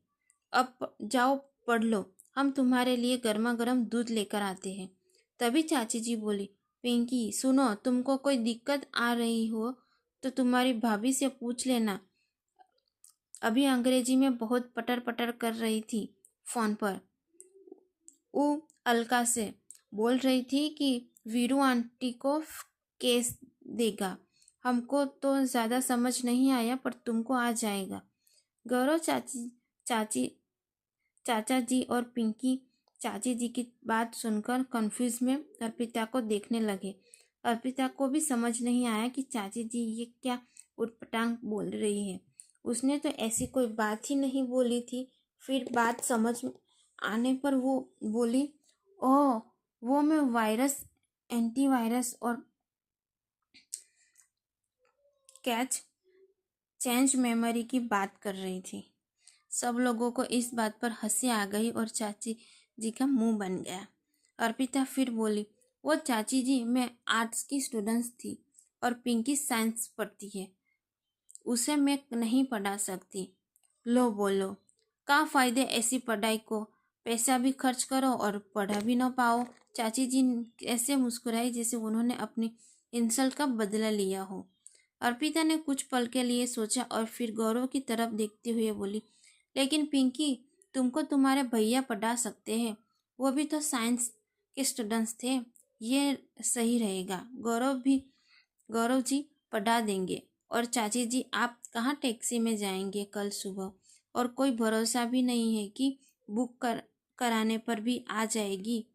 [SPEAKER 1] अब जाओ पढ़ लो, हम तुम्हारे लिए गर्मा गर्म दूध लेकर आते हैं। तभी चाची जी बोली, पिंकी सुनो, तुमको कोई दिक्कत आ रही हो तो तुम्हारी भाभी से पूछ लेना। अभी अंग्रेजी में बहुत पटर पटर कर रही थी फोन पर। वो अलका से बोल रही थी कि वीरू आंटी को केस देगा। हमको तो ज़्यादा समझ नहीं आया पर तुमको आ जाएगा। गौरव चाची चाचा जी और पिंकी चाची जी की बात सुनकर कंफ्यूज में अर्पिता को देखने लगे। अर्पिता को भी समझ नहीं आया कि चाची जी ये क्या उटपटांग बोल रही है। उसने तो ऐसी कोई बात ही नहीं बोली थी। फिर बात समझ आने पर वो बोली, ओह वो मैं वायरस, एंटीवायरस और कैच चेंज मेमोरी की बात कर रही थी। सब लोगों को इस बात पर हंसी आ गई और चाची जी का मुंह बन गया। अर्पिता फिर बोली, वो चाची जी मैं आर्ट्स की स्टूडेंट्स थी और पिंकी साइंस पढ़ती है, उसे मैं नहीं पढ़ा सकती। लो बोलो, क्या फ़ायदे ऐसी पढ़ाई को, पैसा भी खर्च करो और पढ़ा भी ना पाओ। चाची जी ऐसे मुस्कुराई जैसे उन्होंने अपनी इंसल्ट का बदला लिया हो। अर्पिता ने कुछ पल के लिए सोचा और फिर गौरव की तरफ देखते हुए बोली, लेकिन पिंकी तुमको तुम्हारे भैया पढ़ा सकते हैं, वो भी तो साइंस के स्टूडेंट्स थे। ये सही रहेगा। गौरव जी पढ़ा देंगे। और चाची जी आप कहाँ टैक्सी में जाएंगे कल सुबह, और कोई भरोसा भी नहीं है कि कराने पर भी आ जाएगी।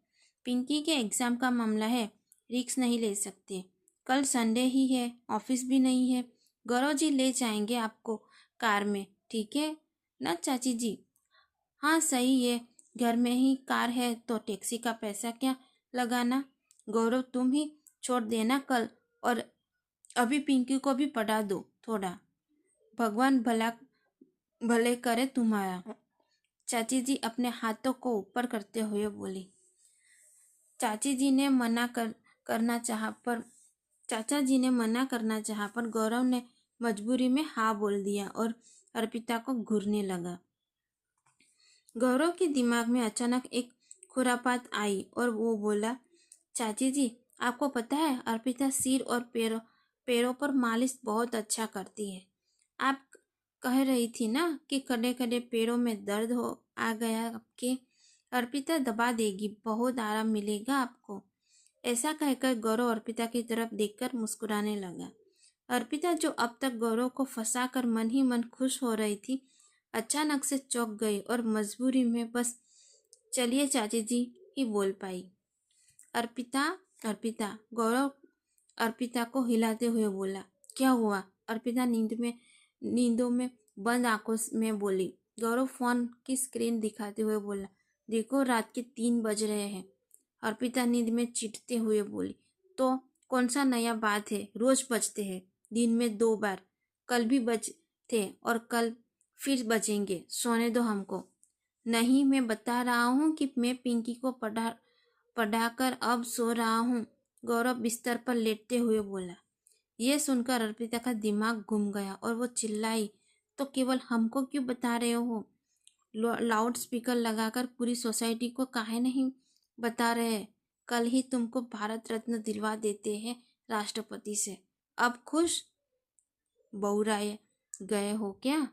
[SPEAKER 1] पिंकी के एग्ज़ाम का मामला है, रिस्क नहीं ले सकते। कल संडे ही है, ऑफिस भी नहीं है। गौरव जी ले जाएंगे आपको कार में, ठीक है ना चाची जी? हाँ सही है, घर में ही कार है तो टैक्सी का पैसा क्या लगाना। गौरव तुम ही छोड़ देना कल, और अभी पिंकी को भी पढ़ा दो थोड़ा। भगवान भले करे तुम्हारा। चाची जी अपने हाथों को ऊपर करते हुए बोली। चाची जी ने मना करना चाहा पर चाचा जी ने मना करना चाहा पर गौरव ने मजबूरी में हाँ बोल दिया और अर्पिता को घूरने लगा। गौरव के दिमाग में अचानक एक खुरापात आई और वो बोला, चाची जी आपको पता है अर्पिता सिर और पैरों पर मालिश बहुत अच्छा करती है। आप कह रही थी ना कि खड़े खड़े पैरों में दर्द हो आ गया आपके। अर्पिता दबा देगी, बहुत आराम मिलेगा आपको। ऐसा कहकर गौरव अर्पिता की तरफ देखकर मुस्कुराने लगा। अर्पिता जो अब तक गौरव को फंसाकर मन ही मन खुश हो रही थी, अचानक से चौंक गई और मजबूरी में बस चलिए चाची जी ही बोल पाई। अर्पिता अर्पिता गौरव अर्पिता को हिलाते हुए बोला, क्या हुआ? अर्पिता नींदों में बंद आंखों में बोली। गौरव फोन की स्क्रीन दिखाते हुए बोला, देखो रात के 3 बज रहे हैं। अर्पिता नींद में चीखते हुए बोली, तो कौन सा नया बात है, रोज बजते हैं, दिन में 2 बार, कल भी बज थे और कल फिर बजेंगे, सोने दो हमको। नहीं मैं बता रहा हूँ कि मैं पिंकी को पढ़ाकर अब सो रहा हूँ। गौरव बिस्तर पर लेटते हुए बोला। यह सुनकर अर्पिता का दिमाग घूम गया और वो चिल्लाई, तो केवल हमको क्यों बता रहे हो? लाउड स्पीकर लगाकर पूरी सोसाइटी को काहे नहीं बता रहे? कल ही तुमको भारत रत्न दिलवा देते हैं राष्ट्रपति से। अब खुश बहुराए गए हो क्या?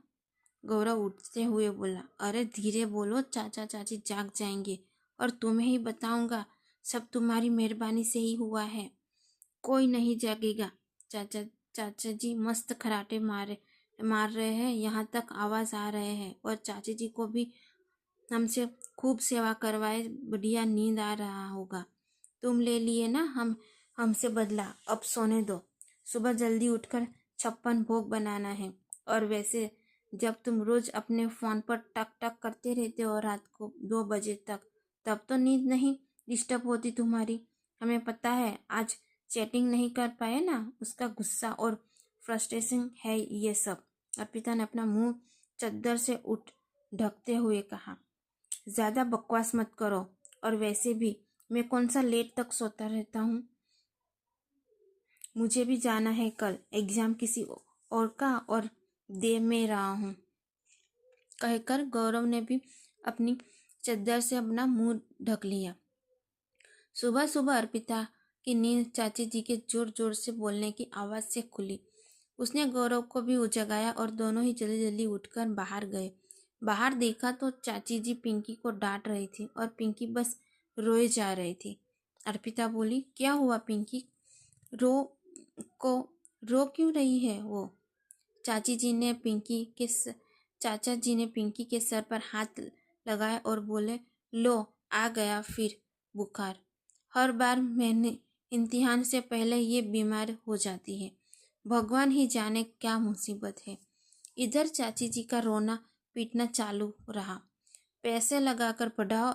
[SPEAKER 1] गौरव उठते हुए बोला, अरे धीरे बोलो, चाचा चाची जाग जाएंगे और तुम्हें ही बताऊंगा, सब तुम्हारी मेहरबानी से ही हुआ है। कोई नहीं जागेगा। चाचा जी मस्त खराटे मार रहे हैं, यहाँ तक आवाज आ रहे हैं, और चाची जी को भी हमसे खूब सेवा करवाए, बढ़िया नींद आ रहा होगा। तुम ले लिए ना हमसे बदला, अब सोने दो। सुबह जल्दी उठकर 56 भोग बनाना है। और वैसे जब तुम रोज अपने फोन पर टक टक करते रहते हो रात को 2 बजे तक, तब तो नींद नहीं डिस्टर्ब होती तुम्हारी। हमें पता है आज चैटिंग नहीं कर पाए ना, उसका गुस्सा और फ्रस्ट्रेशन है ये सब। अर्पिता ने अपना मुंह चद्दर से ढकते हुए कहा, ज़्यादा बकवास मत करो, और वैसे भी मैं कौन सा लेट तक सोता रहता हूँ, मुझे भी जाना है कल एग्जाम किसी और का, और दे में रहा हूँ। कहकर गौरव ने भी अपनी चद्दर से अपना मुंह ढक लिया। सुबह सुबह अर्पिता की नींद चाची जी के जोर जोर से बोलने की आवाज़ से खुली। उसने गौरव को भी जगाया और दोनों ही जल्दी जल्दी उठकर बाहर गए। बाहर देखा तो चाची जी पिंकी को डांट रही थी और पिंकी बस रोए जा रही थी। अर्पिता बोली, क्या हुआ पिंकी? रो को रो क्यों रही है वो? चाची जी ने पिंकी के स, चाचा जी ने पिंकी के सर पर हाथ लगाया और बोले, लो आ गया फिर बुखार। हर बार मैंने इम्तिहान से पहले ये बीमार हो जाती है। भगवान ही जाने क्या मुसीबत है। इधर चाची जी का रोना पीटना चालू रहा। पैसे लगाकर पढ़ाओ,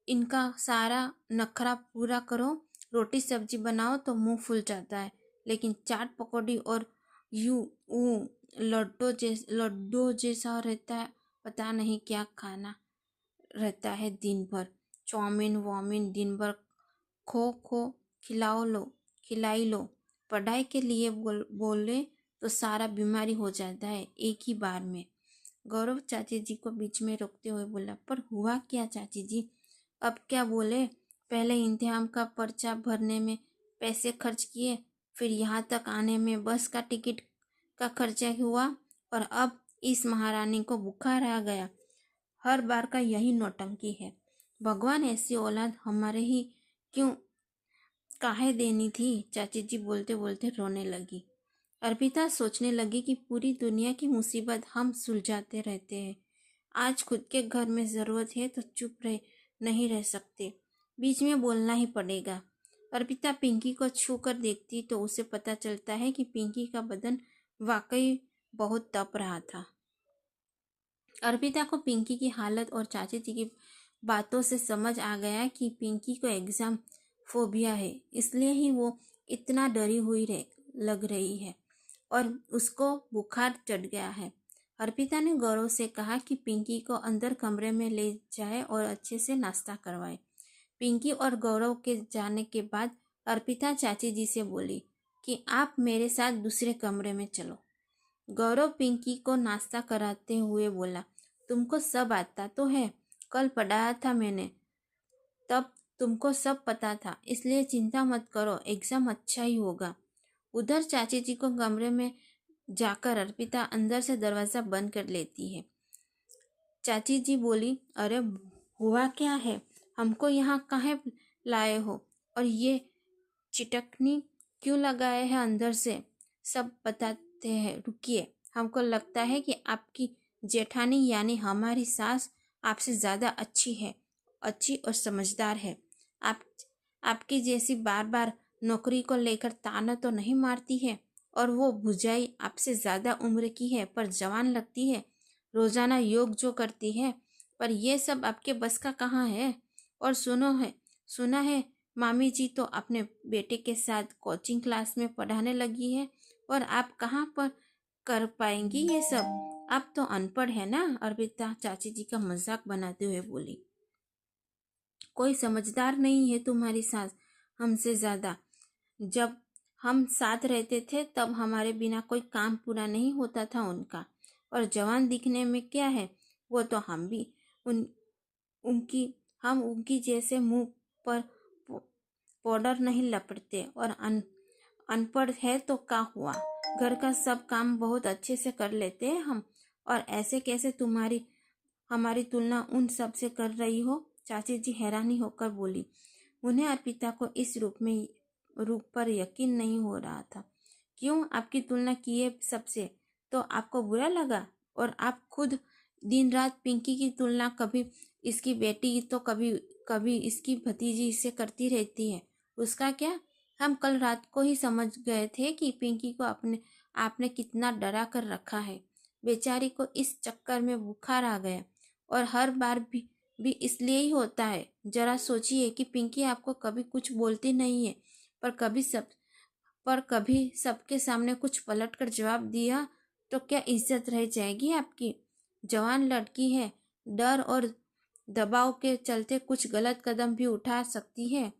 [SPEAKER 1] इनका सारा नखरा पूरा करो, रोटी सब्जी बनाओ तो मुंह फूल जाता है, लेकिन चाट पकौड़ी और ऊ लड्डू जैसा रहता है, पता नहीं क्या खाना रहता है दिन भर। चाउमीन वाउमीन दिन भर खो खो खिलाई लो। पढ़ाई के लिए बोले तो सारा बीमारी हो जाता है एक ही बार में। गौरव चाची जी को बीच में रोकते हुए बोला, पर हुआ क्या चाची जी? अब क्या बोले? पहले इम्तिहान का पर्चा भरने में पैसे खर्च किए, फिर यहाँ तक आने में बस का टिकट का खर्चा हुआ, और अब इस महारानी को बुखार आ गया। हर बार का यही नौटंकी है। भगवान ऐसी औलाद हमारे ही क्यों काहे देनी थी? चाची जी बोलते बोलते रोने लगी। अर्पिता सोचने लगी कि पूरी दुनिया की मुसीबत हम सुलझाते रहते हैं, आज खुद के घर में ज़रूरत है तो चुप नहीं रह सकते, बीच में बोलना ही पड़ेगा। अर्पिता पिंकी को छू कर देखती तो उसे पता चलता है कि पिंकी का बदन वाकई बहुत तप रहा था। अर्पिता को पिंकी की हालत और चाची जी की बातों से समझ आ गया कि पिंकी को एग्जाम फोबिया है, इसलिए ही वो इतना डरी हुई लग रही है और उसको बुखार चढ़ गया है। अर्पिता ने गौरव से कहा कि पिंकी को अंदर कमरे में ले जाए और अच्छे से नाश्ता करवाए। पिंकी और गौरव के जाने के बाद अर्पिता चाची जी से बोली कि आप मेरे साथ दूसरे कमरे में चलो। गौरव पिंकी को नाश्ता कराते हुए बोला, तुमको सब आता तो है, कल पढ़ाया था मैंने, तब तुमको सब पता था, इसलिए चिंता मत करो, एग्जाम अच्छा ही होगा। उधर चाची जी को कमरे में जाकर अर्पिता अंदर से दरवाज़ा बंद कर लेती है। चाची जी बोली, अरे हुआ क्या है? हमको यहाँ काहे लाए हो? और ये चिटकनी क्यों लगाए हैं अंदर से? सब बताते हैं, रुकिए। हमको लगता है कि आपकी जेठानी यानी हमारी सास आपसे ज़्यादा अच्छी और समझदार है। आपकी जैसी बार बार नौकरी को लेकर ताना तो नहीं मारती है, और वो भुजाई आपसे ज़्यादा उम्र की है पर जवान लगती है, रोज़ाना योग जो करती है, पर ये सब आपके बस का कहाँ है? और सुना है मामी जी तो अपने बेटे के साथ कोचिंग क्लास में पढ़ाने लगी है, और आप कहाँ पर कर पाएंगी ये सब? आप तो अनपढ़ है ना? अर्पिता चाची जी का मजाक बनाते हुए बोली। कोई समझदार नहीं है तुम्हारी सास हमसे ज़्यादा। जब हम साथ रहते थे तब हमारे बिना कोई काम पूरा नहीं होता था उनका, और जवान दिखने में क्या है, वो तो हम भी उनकी जैसे मुंह पर पाउडर नहीं लपटते, और अनपढ़ है तो क्या हुआ, घर का सब काम बहुत अच्छे से कर लेते हैं हम, और ऐसे कैसे हमारी तुलना उन सब से कर रही हो? चाची जी हैरानी होकर बोली। उन्हें अर्पिता को इस रूप पर यकीन नहीं हो रहा था। क्यों आपकी तुलना किए सबसे? तो आपको बुरा लगा? और आप खुद दिन रात पिंकी की तुलना, कभी इसकी बेटी तो कभी इसकी भतीजी से करती रहती है, उसका क्या? हम कल रात को ही समझ गए थे कि पिंकी को आपने कितना डरा कर रखा है। बेचारी को इस चक्कर में बुखार आ गया, और हर बार भी इसलिए ही होता है। जरा सोचिए कि पिंकी आपको कभी कुछ बोलती नहीं है, पर कभी सबके सामने कुछ पलट कर जवाब दिया तो क्या इज्जत रह जाएगी आपकी? जवान लड़की है, डर और दबाव के चलते कुछ गलत कदम भी उठा सकती है,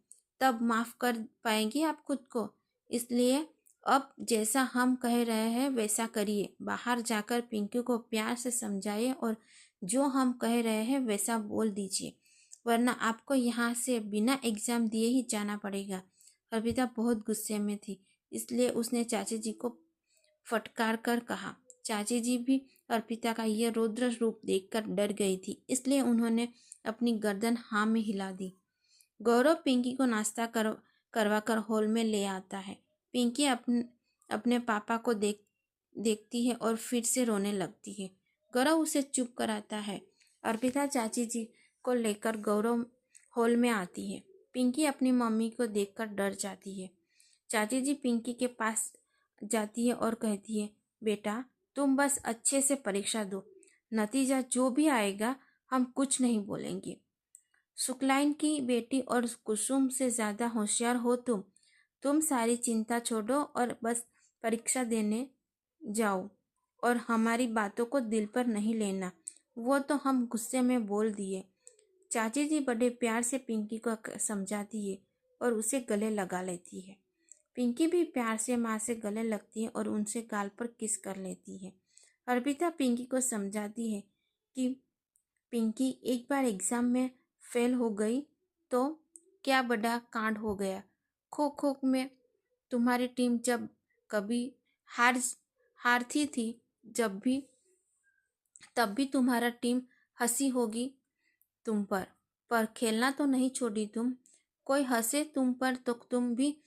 [SPEAKER 1] तब माफ कर पाएंगी आप खुद को? इसलिए अब जैसा हम कह रहे हैं वैसा करिए, बाहर जाकर पिंकी को प्यार से समझाइए और जो हम कह रहे हैं वैसा बोल दीजिए, वरना आपको यहाँ से बिना एग्जाम दिए ही जाना पड़ेगा। अर्पिता बहुत गुस्से में थी, इसलिए उसने चाची जी को फटकार कर कहा। चाची जी भी अर्पिता का यह रौद्र रूप देखकर डर गई थी, इसलिए उन्होंने अपनी गर्दन हाँ में हिला दी। गौरव पिंकी को नाश्ता करवा कर हॉल में ले आता है। पिंकी अपने पापा को देखती है और फिर से रोने लगती है। गौरव उसे चुप कराता है। अर्पिता चाची जी को लेकर गौरव हॉल में आती है। पिंकी अपनी मम्मी को देखकर डर जाती है। चाची जी पिंकी के पास जाती है और कहती है, बेटा तुम बस अच्छे से परीक्षा दो, नतीजा जो भी आएगा हम कुछ नहीं बोलेंगे। शुक्लाइन की बेटी और कुसुम से ज़्यादा होशियार हो तुम सारी चिंता छोड़ो और बस परीक्षा देने जाओ और हमारी बातों को दिल पर नहीं लेना, वो तो हम गुस्से में बोल दिए। चाची जी बड़े प्यार से पिंकी को समझाती है और उसे गले लगा लेती है। पिंकी भी प्यार से माँ से गले लगती है और उनसे गाल पर किस कर लेती है। अर्पिता पिंकी को समझाती है कि पिंकी एक बार एग्ज़ाम में फेल हो गई तो क्या बड़ा कांड हो गया। खो खो में तुम्हारी टीम जब कभी हार हारती थी तब भी तुम्हारा टीम हंसी होगी तुम पर खेलना तो नहीं छोड़ी तुम। कोई हंसे तुम पर तो तुम भी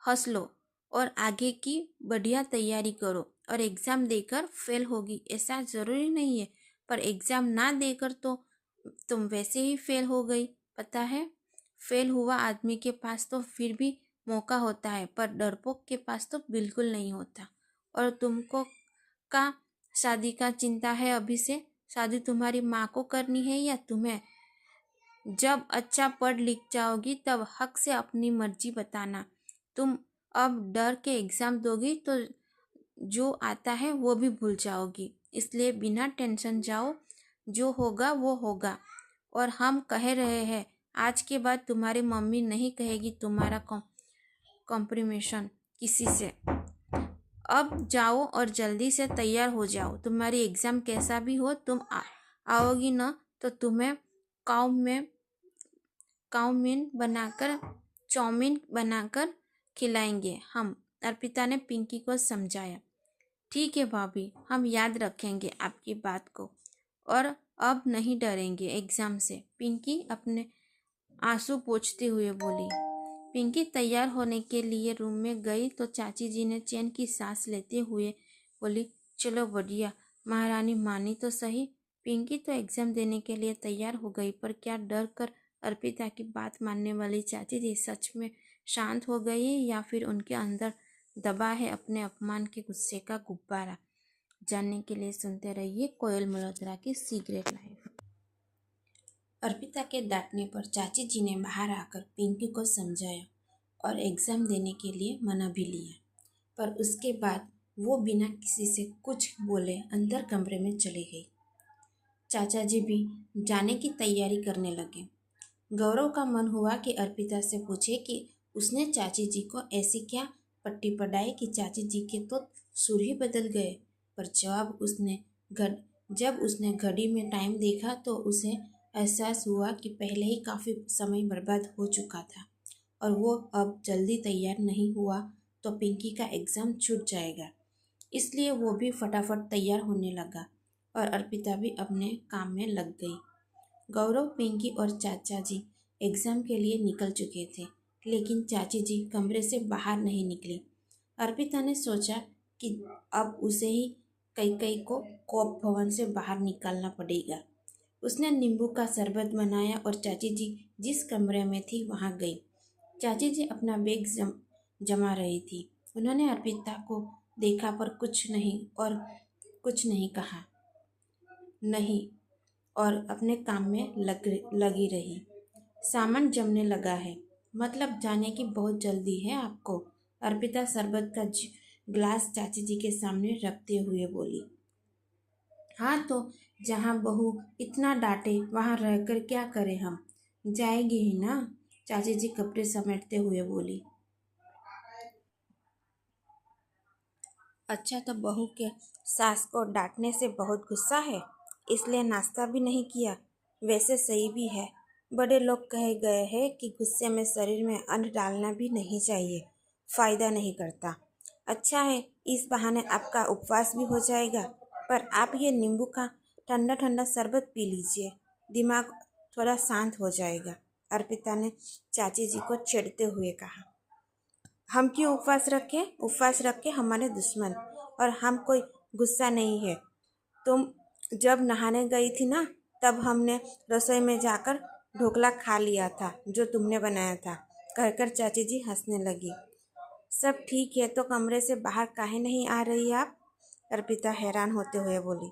[SPEAKER 1] हंस लो और आगे की बढ़िया तैयारी करो। और एग्ज़ाम देकर फेल होगी ऐसा ज़रूरी नहीं है, पर एग्ज़ाम ना देकर तो तुम वैसे ही फेल हो गई। पता है, फेल हुआ आदमी के पास तो फिर भी मौका होता है, पर डरपोक के पास तो बिल्कुल नहीं होता। और तुमको का शादी का चिंता है अभी से? शादी तुम्हारी माँ को करनी है या तुम्हें? जब अच्छा पढ़ लिख जाओगी तब हक से अपनी मर्जी बताना। तुम अब डर के एग्ज़ाम दोगी तो जो आता है वो भी भूल जाओगी, इसलिए बिना टेंशन जाओ, जो होगा वो होगा। और हम कह रहे हैं, आज के बाद तुम्हारी मम्मी नहीं कहेगी तुम्हारा कॉम्प्रीमेशन किसी से। अब जाओ और जल्दी से तैयार हो जाओ। तुम्हारी एग्ज़ाम कैसा भी हो तुम आओगी ना तो तुम्हें चाउमीन बनाकर खिलाएंगे हम। अर्पिता ने पिंकी को समझाया। ठीक है भाभी, हम याद रखेंगे आपकी बात को और अब नहीं डरेंगे एग्ज़ाम से, पिंकी अपने आंसू पोंछते हुए बोली। पिंकी तैयार होने के लिए रूम में गई तो चाची जी ने चैन की सांस लेते हुए बोली, चलो बढ़िया, महारानी मानी तो सही। पिंकी तो एग्ज़ाम देने के लिए तैयार हो गई, पर क्या डर कर अर्पिता की बात मानने वाली चाची जी सच में शांत हो गई या फिर उनके अंदर दबा है अपने अपमान के गुस्से का गुब्बारा? जानने के लिए सुनते रहिए कोयल मल्होत्रा की सीक्रेट लाइफ। अर्पिता के डांटने पर चाची जी ने बाहर आकर पिंकी को समझाया और एग्ज़ाम देने के लिए मना भी लिया, पर उसके बाद वो बिना किसी से कुछ बोले अंदर कमरे में चली गई। चाचा जी भी जाने की तैयारी करने लगे। गौरव का मन हुआ कि अर्पिता से पूछे कि उसने चाची जी को ऐसी क्या पट्टी पढ़ाई कि चाची जी के तो सुर ही बदल गए, पर जब उसने घड़ी में टाइम देखा तो उसे एहसास हुआ कि पहले ही काफ़ी समय बर्बाद हो चुका था और वो अब जल्दी तैयार नहीं हुआ तो पिंकी का एग्ज़ाम छूट जाएगा। इसलिए वो भी फटाफट तैयार होने लगा और अर्पिता भी अपने काम में लग गई। गौरव, पिंकी और चाचा जी एग्ज़ाम के लिए निकल चुके थे, लेकिन चाची जी कमरे से बाहर नहीं निकली। अर्पिता ने सोचा कि अब उसे ही कई को कोप भवन से बाहर निकालना पड़ेगा। उसने नींबू का शरबत बनाया और चाची जी जिस कमरे में थी वहाँ गई। चाची जी अपना बैग जमा रही थी। उन्होंने अर्पिता को देखा पर कुछ नहीं कहा नहीं और अपने काम में लगी रही। सामान जमने लगा है, मतलब जाने की बहुत जल्दी है आपको? अर्पिता शरबत का ग्लास चाची जी के सामने रखते हुए बोली। हाँ तो जहाँ बहू इतना डांटे वहाँ रहकर क्या करें हम, जाएगी ही ना, चाची जी कपड़े समेटते हुए बोली। अच्छा तो बहू के सास को डांटने से बहुत गुस्सा है, इसलिए नाश्ता भी नहीं किया। वैसे सही भी है, बड़े लोग कहे गए हैं कि गुस्से में शरीर में अन्न डालना भी नहीं चाहिए, फायदा नहीं करता। अच्छा है, इस बहाने आपका उपवास भी हो जाएगा। पर आप ये नींबू का ठंडा ठंडा शरबत पी लीजिए, दिमाग थोड़ा शांत हो जाएगा, अर्पिता ने चाची जी को छेड़ते हुए कहा। हम क्यों उपवास रखें? उपवास रखे हमारे दुश्मन, और हम कोई गुस्सा नहीं है। तुम जब नहाने गई थी ना, तब हमने रसोई में जाकर ढोकला खा लिया था जो तुमने बनाया था, कहकर चाची जी हंसने लगी। सब ठीक है तो कमरे से बाहर काहे नहीं आ रही आप? अर्पिता हैरान होते हुए बोली।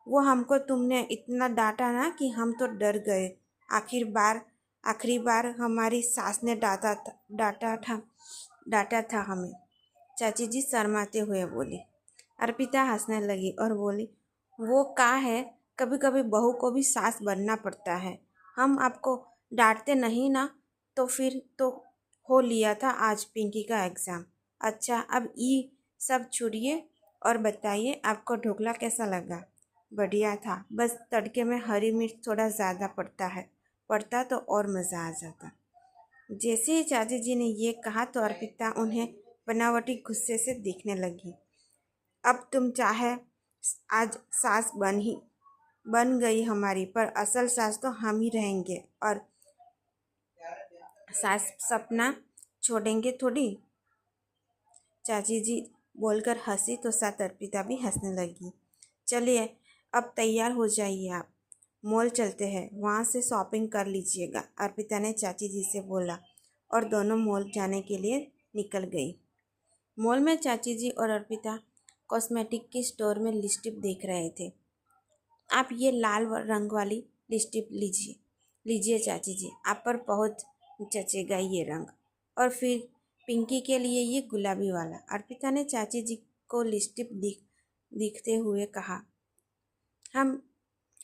[SPEAKER 1] वो हमको तुमने इतना डांटा ना कि हम तो डर गए। आखिरी बार हमारी सास ने डांटा था हमें, चाची जी शर्माते हुए बोली। अर्पिता हंसने लगी और बोली, वो का है, कभी कभी बहू को भी सास बनना पड़ता है। हम आपको डांटते नहीं ना, तो फिर तो हो लिया था आज पिंकी का एग्ज़ाम। अच्छा, अब ये सब छोड़िए और बताइए आपको ढोकला कैसा लगा? बढ़िया था, बस तड़के में हरी मिर्च थोड़ा ज़्यादा पड़ता तो और मज़ा आ जाता। जैसे ही चाची जी ने ये कहा तो अर्पिता उन्हें बनावटी गुस्से से देखने लगी। अब तुम चाहे आज सास बन गई हमारी, पर असल सास तो हम ही रहेंगे, और सास सपना छोड़ेंगे थोड़ी। चाची जी बोलकर हंसी तो साथ अर्पिता भी हंसने लगी। चलिए अब तैयार हो जाइए, आप मॉल चलते हैं, वहाँ से शॉपिंग कर लीजिएगा, अर्पिता ने चाची जी से बोला, और दोनों मॉल जाने के लिए निकल गई। मॉल में चाची जी और अर्पिता कॉस्मेटिक के स्टोर में लिपस्टिक देख रहे थे। आप ये लाल रंग वाली लिपस्टिक लीजिए चाची जी, आप पर बहुत जचेगा ये रंग। और फिर पिंकी के लिए ये गुलाबी वाला। अर्पिता ने चाची जी को लिपस्टिक दिखते हुए कहा। हम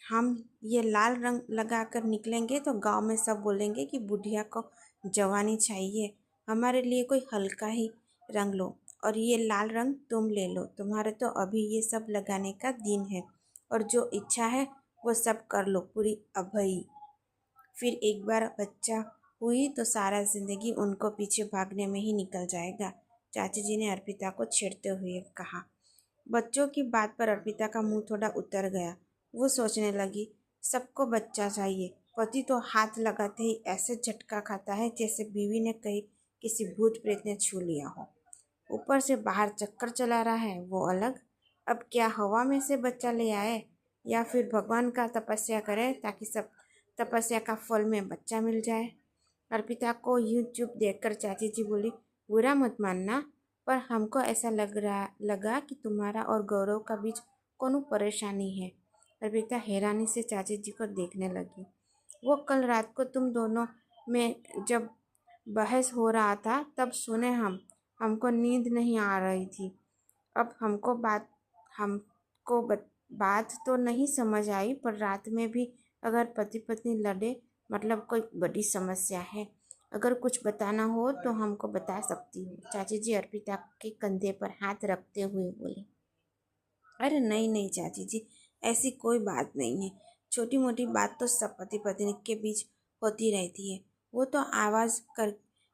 [SPEAKER 1] हम ये लाल रंग लगा कर निकलेंगे तो गांव में सब बोलेंगे कि बुढ़िया को जवानी चाहिए, हमारे लिए कोई हल्का ही रंग लो, और ये लाल रंग तुम ले लो, तुम्हारे तो अभी ये सब लगाने का दिन है, और जो इच्छा है वो सब कर लो पूरी अभई। फिर एक बार बच्चा हुई तो सारा जिंदगी उनको पीछे भागने में ही निकल जाएगा, चाची जी ने अर्पिता को छेड़ते हुए कहा। बच्चों की बात पर अर्पिता का मुंह थोड़ा उतर गया। वो सोचने लगी, सबको बच्चा चाहिए, पति तो हाथ लगाते ही ऐसे झटका खाता है जैसे बीवी ने कहीं किसी भूत प्रेत ने छू लिया हो। ऊपर से बाहर चक्कर चला रहा है वो अलग। अब क्या हवा में से बच्चा ले आए, या फिर भगवान का तपस्या करे ताकि सब तपस्या का फल में बच्चा मिल जाए। अर्पिता को यूं चुप देखकर चाची जी बोली, बुरा मत मानना, पर हमको ऐसा लगा कि तुम्हारा और गौरव का बीच कोनो परेशानी है। अर्पिता हैरानी से चाची जी को देखने लगी। वो कल रात को तुम दोनों में जब बहस हो रहा था तब सुने हमको नींद नहीं आ रही थी। अब बात तो नहीं समझ आई, पर रात में भी अगर पति पत्नी लड़े मतलब कोई बड़ी समस्या है। अगर कुछ बताना हो तो हमको बता सकती हो, चाची जी अर्पिता के कंधे पर हाथ रखते हुए बोले। अरे नहीं नहीं चाची जी, ऐसी कोई बात नहीं है, छोटी मोटी बात तो सब पति पत्नी के बीच होती रहती है। वो तो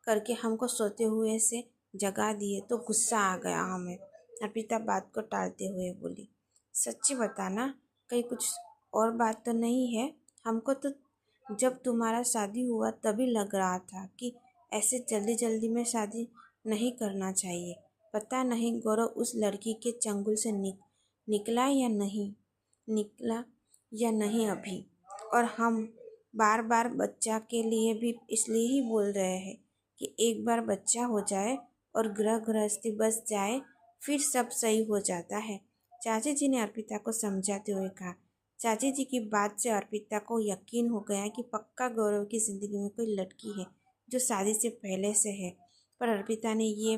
[SPEAKER 1] करके हमको सोते हुए से जगा दिए तो गुस्सा आ गया हमें, अर्पिता बात को टालते हुए बोली। सच्ची बताना, कहीं कुछ और बात तो नहीं है? हमको तो जब तुम्हारा शादी हुआ तभी लग रहा था कि ऐसे जल्दी जल्दी में शादी नहीं करना चाहिए। पता नहीं गौरव उस लड़की के चंगुल से निकला या नहीं अभी। और हम बार बार बच्चा के लिए भी इसलिए ही बोल रहे हैं कि एक बार बच्चा हो जाए और गृहस्थी बस जाए, फिर सब सही हो जाता है, चाची जी ने अर्पिता को समझाते हुए कहा। चाची जी की बात से अर्पिता को यकीन हो गया कि पक्का गौरव की ज़िंदगी में कोई लड़की है जो शादी से पहले से है। पर अर्पिता ने ये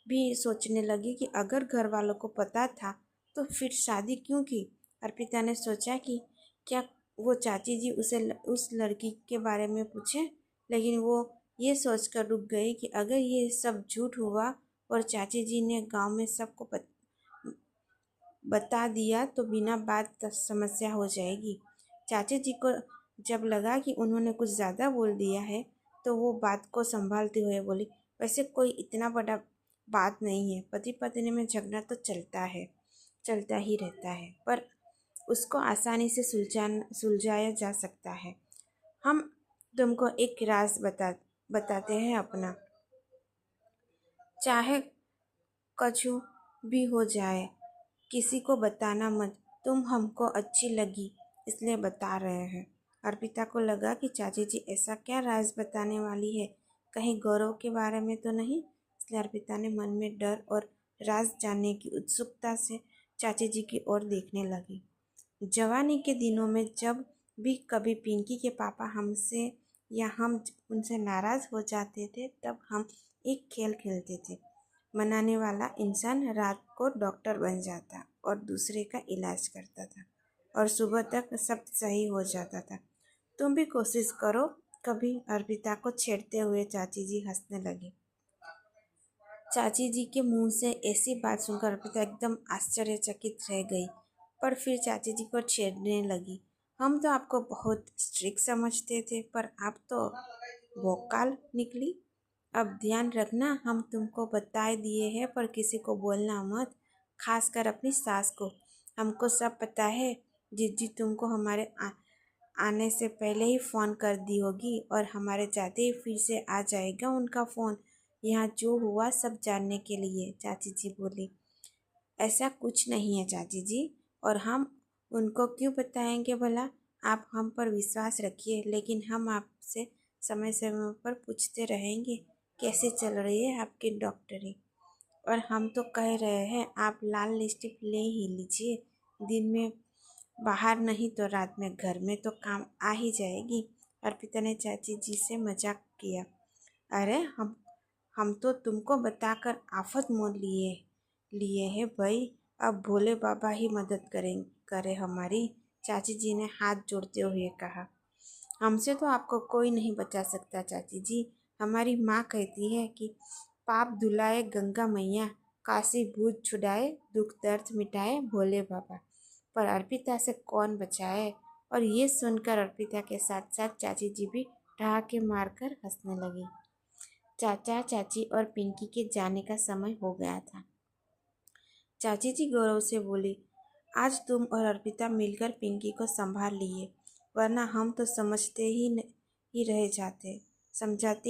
[SPEAKER 1] भी सोचने लगी कि अगर घर वालों को पता था तो फिर शादी क्यों की। अर्पिता ने सोचा कि क्या वो चाची जी उस लड़की के बारे में पूछें, लेकिन वो ये सोचकर रुक गई कि अगर ये सब झूठ हुआ और चाची जी ने गांव में सबको बता दिया तो बिना बात समस्या हो जाएगी। चाची जी को जब लगा कि उन्होंने कुछ ज़्यादा बोल दिया है तो वो बात को संभालते हुए बोली, वैसे कोई इतना बड़ा बात नहीं है, पति पत्नी में झगड़ा तो चलता ही रहता है, पर उसको आसानी से सुलझाया जा सकता है। हम तुमको एक राज बताते हैं अपना, चाहे कछु भी हो जाए किसी को बताना मत, तुम हमको अच्छी लगी इसलिए बता रहे हैं। अर्पिता को लगा कि चाची जी ऐसा क्या राज बताने वाली है, कहीं गौरव के बारे में तो नहीं। इसलिए अर्पिता ने मन में डर और राज जानने की उत्सुकता से चाची जी की ओर देखने लगी। जवानी के दिनों में जब भी कभी पिंकी के पापा हमसे या हम उनसे नाराज़ हो जाते थे तब हम एक खेल खेलते थे। मनाने वाला इंसान रात को डॉक्टर बन जाता और दूसरे का इलाज करता था और सुबह तक सब सही हो जाता था। तुम भी कोशिश करो कभी। अर्पिता को छेड़ते हुए चाची जी हंसने लगी। चाची जी के मुंह से ऐसी बात सुनकर अर्पिता एकदम आश्चर्यचकित रह गई, पर फिर चाची जी को छेड़ने लगी। हम तो आपको बहुत स्ट्रिक्ट समझते थे, पर आप तो भोकाल निकली। अब ध्यान रखना, हम तुमको बता दिए हैं पर किसी को बोलना मत, खासकर अपनी सास को। हमको सब पता है, जीजी तुमको हमारे आने से पहले ही फ़ोन कर दी होगी और हमारे जाते ही फिर से आ जाएगा उनका फ़ोन, यहाँ जो हुआ सब जानने के लिए। चाची जी बोली, ऐसा कुछ नहीं है चाची जी, और हम उनको क्यों बताएंगे भला। आप हम पर विश्वास रखिए, लेकिन हम आपसे समय समय पर पूछते रहेंगे कैसे चल रही है आपकी डॉक्टरी। और हम तो कह रहे हैं आप लाल लिपस्टिक ले ही लीजिए, दिन में बाहर नहीं तो रात में घर में तो काम आ ही जाएगी। अर्पिता ने चाची जी से मजाक किया। अरे हम तो तुमको बताकर आफत मोल लिए लिए है भाई, अब भोले बाबा ही मदद करे हमारी। चाची जी ने हाथ जोड़ते हुए कहा। हमसे तो आपको कोई नहीं बचा सकता चाची जी। हमारी माँ कहती है कि पाप धुलाए गंगा मैया, काशी भूत छुड़ाए, दुख दर्द मिटाए भोले बाबा, पर अर्पिता से कौन बचाए। और ये सुनकर अर्पिता के साथ साथ चाची जी भी ठहाके मारकर हंसने लगी। चाचा चाची और पिंकी के जाने का समय हो गया था। चाची जी गौरव से बोली, आज तुम और अर्पिता मिलकर पिंकी को संभाल लिए, वरना हम तो समझाते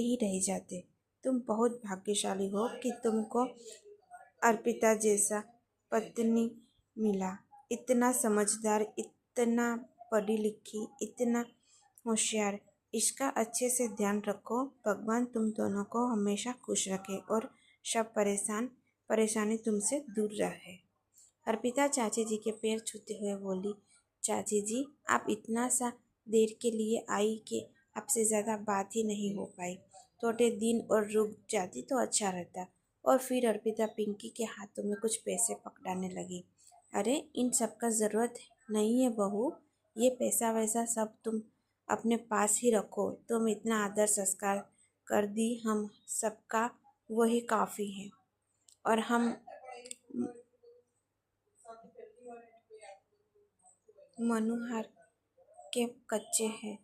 [SPEAKER 1] ही रह जाते। तुम बहुत भाग्यशाली हो कि तुमको अर्पिता जैसा पत्नी मिला, इतना समझदार, इतना पढ़ी लिखी, इतना होशियार। इसका अच्छे से ध्यान रखो, भगवान तुम दोनों को हमेशा खुश रखे और सब परेशानी तुमसे दूर रहे। अर्पिता चाची जी के पैर छूते हुए बोली, चाची जी आप इतना सा देर के लिए आई कि आपसे ज़्यादा बात ही नहीं हो पाई, थोड़े दिन और रुक जाती तो अच्छा रहता। और फिर अर्पिता पिंकी के हाथों में कुछ पैसे पकड़ाने लगी। अरे इन सब का ज़रूरत नहीं है बहू, ये पैसा वैसा सब तुम अपने पास ही रखो, तुम इतना आदर संस्कार कर दी हम सबका वही काफ़ी है। और हम मनुहार के कच्चे हैं,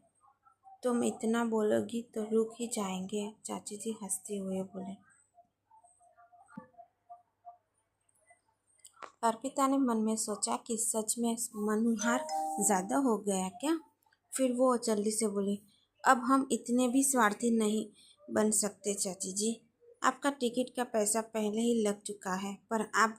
[SPEAKER 1] तुम इतना बोलोगी तो रुक ही जाएंगे। चाची जी हंसते हुए बोले। अर्पिता ने मन में सोचा कि सच में मनुहार ज़्यादा हो गया क्या। फिर वो जल्दी से बोली, अब हम इतने भी स्वार्थी नहीं बन सकते चाची जी। आपका टिकट का पैसा पहले ही लग चुका है, पर आप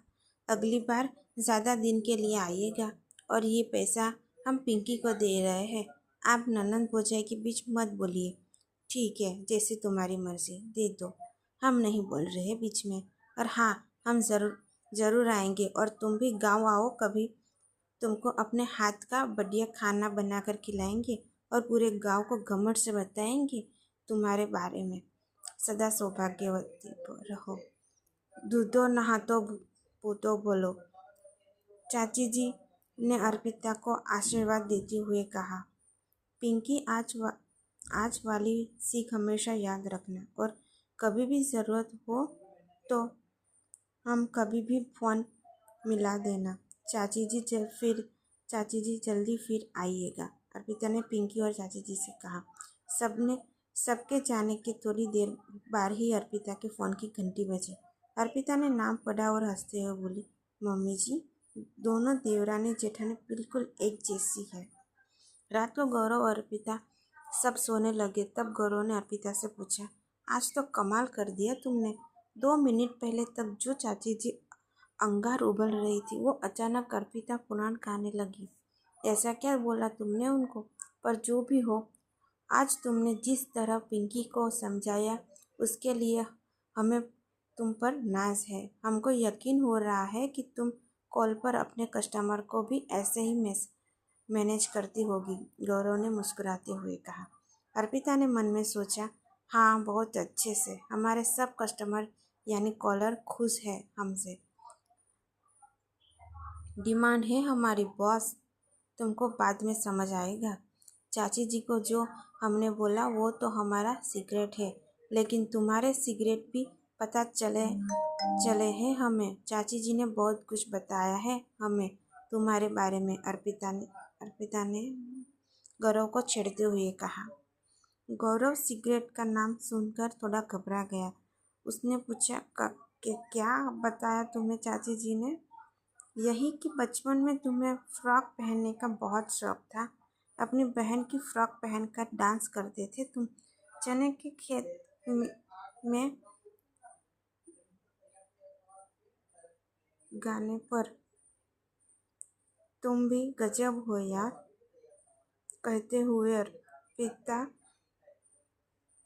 [SPEAKER 1] अगली बार ज़्यादा दिन के लिए आइएगा, और ये पैसा हम पिंकी को दे रहे हैं। आप ननंद भौजाई के बीच मत बोलिए। ठीक है, जैसी तुम्हारी मर्जी, दे दो, हम नहीं बोल रहे बीच में। और हाँ, हम ज़रूर आएंगे, और तुम भी गांव आओ कभी, तुमको अपने हाथ का बढ़िया खाना बनाकर खिलाएंगे और पूरे गांव को घमंड से बताएंगे तुम्हारे बारे में। सदा सौभाग्यवती रहो, दूधो नहातो पूतो बोलो। चाची जी ने अर्पिता को आशीर्वाद देते हुए कहा। पिंकी आज वाली सीख हमेशा याद रखना, और कभी भी ज़रूरत हो तो हम कभी भी फ़ोन मिला देना। चाची जी जल्दी फिर आइएगा। अर्पिता ने पिंकी और चाची जी से कहा। सबके जाने के थोड़ी देर बाद ही अर्पिता के फ़ोन की घंटी बजी। अर्पिता ने नाम पढ़ा और हंसते हुए बोली, मम्मी जी, दोनों देवरानी जेठानी बिल्कुल एक जैसी है। रात को गौरव और अर्पिता सब सोने लगे तब गौरव ने अर्पिता से पूछा, आज तो कमाल कर दिया तुमने। 2 मिनट पहले तक जो चाची जी अंगार उबल रही थी वो अचानक अर्पिता पुराण गाने लगी। ऐसा क्या बोला तुमने उनको? पर जो भी हो, आज तुमने जिस तरह पिंकी को समझाया उसके लिए हमें तुम पर नाज है। हमको यकीन हो रहा है कि तुम कॉल पर अपने कस्टमर को भी ऐसे ही मैनेज करती होगी, गौरव ने मुस्कुराते हुए कहा। अर्पिता ने मन में सोचा, हाँ बहुत अच्छे से। हमारे सब कस्टमर यानी कॉलर खुश है हमसे। डिमांड है हमारी बॉस, तुमको बाद में समझ आएगा। चाची जी को जो हमने बोला वो तो हमारा सीक्रेट है, लेकिन तुम्हारे सीक्रेट भी पता चले हैं हमें। चाची जी ने बहुत कुछ बताया है हमें तुम्हारे बारे में, अर्पिता ने गौरव को छेड़ते हुए कहा। गौरव सिगरेट का नाम सुनकर थोड़ा घबरा गया। उसने पूछा, क्या बताया तुम्हें चाची जी ने? यही कि बचपन में तुम्हें फ्रॉक पहनने का बहुत शौक था। अपनी बहन की फ्रॉक पहनकर डांस करते थे तुम। चने के खेत में गाने पर तुम भी गजब हो यार, कहते हुए अर्पिता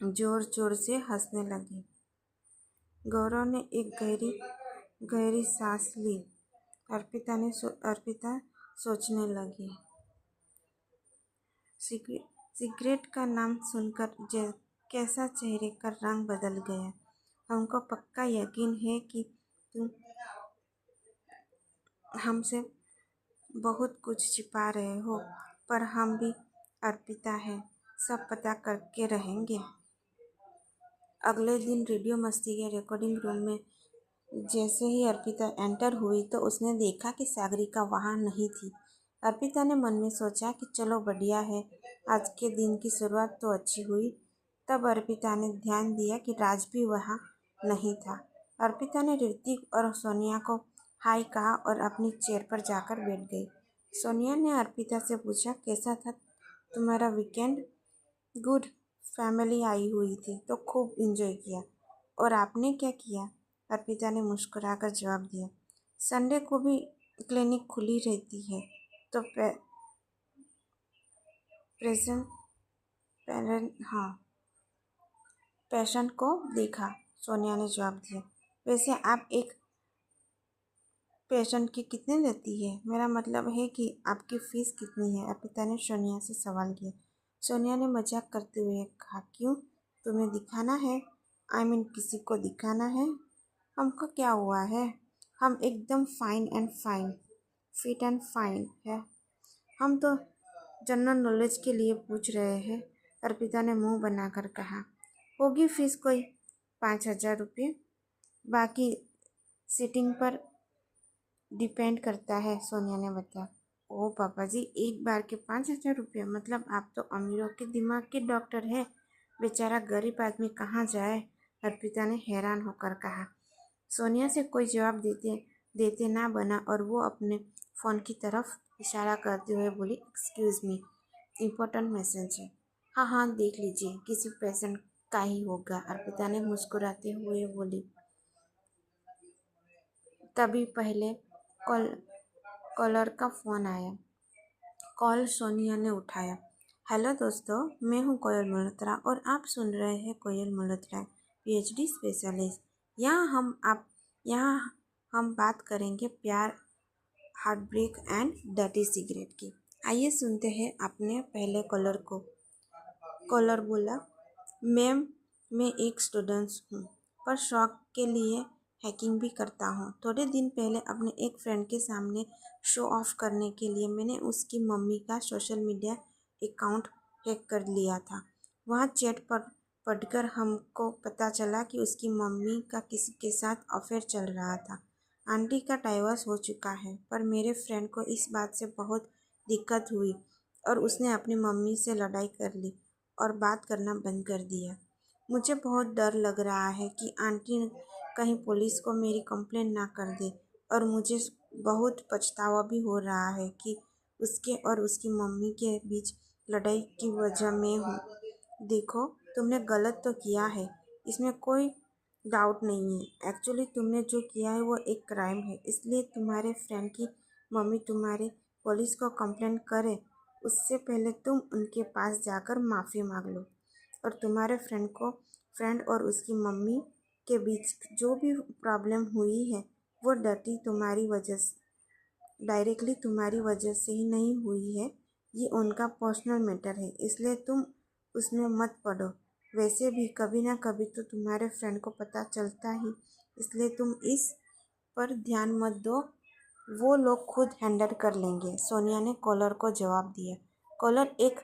[SPEAKER 1] जोर जोर से हंसने लगी। गौरव ने एक गहरी सांस ली। अर्पिता सोचने लगी। सिगरेट का नाम सुनकर कैसा चेहरे का रंग बदल गया। हमको पक्का यकीन है कि तुम हमसे बहुत कुछ छिपा रहे हो, पर हम भी अर्पिता है, सब पता करके रहेंगे। अगले दिन रेडियो मस्ती के रिकॉर्डिंग रूम में जैसे ही अर्पिता एंटर हुई तो उसने देखा कि सागरिका वहाँ नहीं थी। अर्पिता ने मन में सोचा कि चलो बढ़िया है, आज के दिन की शुरुआत तो अच्छी हुई। तब अर्पिता ने ध्यान दिया कि राज भी वहाँ नहीं था। अर्पिता ने ऋतिक और सोनिया को हाय कहा और अपनी चेयर पर जाकर बैठ गई। सोनिया ने अर्पिता से पूछा, कैसा था तुम्हारा वीकेंड? गुड, फैमिली आई हुई थी तो खूब एंजॉय किया। और आपने क्या किया? अर्पिता ने मुस्कुराकर जवाब दिया, संडे को भी क्लिनिक खुली रहती है तो पेशेंट को देखा। सोनिया ने जवाब दिया, वैसे आप एक पेशेंट की कितने लेती है? मेरा मतलब है कि आपकी फीस कितनी है? अर्पिता ने सोनिया से सवाल किया। सोनिया ने मजाक करते हुए कहा, क्यों, तुम्हें दिखाना है? किसी को दिखाना है? हमको क्या हुआ है? हम एकदम फिट एंड फाइन है। हम तो जनरल नॉलेज के लिए पूछ रहे हैं, अर्पिता ने मुंह बनाकर कहा। होगी फीस कोई 5,000 रुपये, बाकी सीटिंग पर डिपेंड करता है, सोनिया ने बताया। ओ पापा जी, एक बार के 5,000 रुपये? मतलब आप तो अमीरों के दिमाग के डॉक्टर हैं, बेचारा गरीब आदमी कहाँ जाए? अर्पिता ने हैरान होकर कहा। सोनिया से कोई जवाब देते ना बना और वो अपने फ़ोन की तरफ इशारा करते हुए बोली, एक्सक्यूज़ मी, इम्पोर्टेंट मैसेज है। हाँ हाँ देख लीजिए, किसी पेशेंट का ही होगा, अर्पिता ने मुस्कुराते हुए बोली। तभी पहले कॉलर का फ़ोन आया। कॉल सोनिया ने उठाया। हेलो दोस्तों, मैं हूँ कोयल मल्होत्रा और आप सुन रहे हैं कोयल मल्होत्रा पीएचडी स्पेशलिस्ट। यहाँ हम बात करेंगे प्यार, heart break and dirty cigarette की। आइए सुनते हैं अपने पहले कॉलर को। कॉलर बोला, मैम, मैं एक स्टूडेंट हूँ, पर शौक के लिए हैकिंग भी करता हूँ। थोड़े दिन पहले अपने एक फ्रेंड के सामने शो ऑफ करने के लिए मैंने उसकी मम्मी का सोशल मीडिया अकाउंट हैक कर लिया था। वहाँ चैट पर पढ़कर हमको पता चला कि उसकी मम्मी का किसी के साथ अफेयर चल रहा था। आंटी का डाइवोर्स हो चुका है, पर मेरे फ्रेंड को इस बात से बहुत दिक्कत हुई और उसने अपनी मम्मी से लड़ाई कर ली और बात करना बंद कर दिया। मुझे बहुत डर लग रहा है कि आंटी कहीं पुलिस को मेरी कंप्लेंट ना कर दे, और मुझे बहुत पछतावा भी हो रहा है कि उसके और उसकी मम्मी के बीच लड़ाई की वजह मैं हूँ। देखो, तुमने गलत तो किया है, इसमें कोई डाउट नहीं है। एक्चुअली तुमने जो किया है वो एक क्राइम है, इसलिए तुम्हारे फ्रेंड की मम्मी तुम्हारे पुलिस को कंप्लेंट करे उससे पहले तुम उनके पास जाकर माफ़ी मांग लो। और तुम्हारे फ्रेंड और उसकी मम्मी के बीच जो भी प्रॉब्लम हुई है वो डायरेक्टली तुम्हारी वजह से ही नहीं हुई है। ये उनका पर्सनल मैटर है, इसलिए तुम उसमें मत पड़ो। वैसे भी कभी ना कभी तो तुम्हारे फ्रेंड को पता चलता ही, इसलिए तुम इस पर ध्यान मत दो, वो लोग खुद हैंडल कर लेंगे। सोनिया ने कॉलर को जवाब दिया। कॉलर एक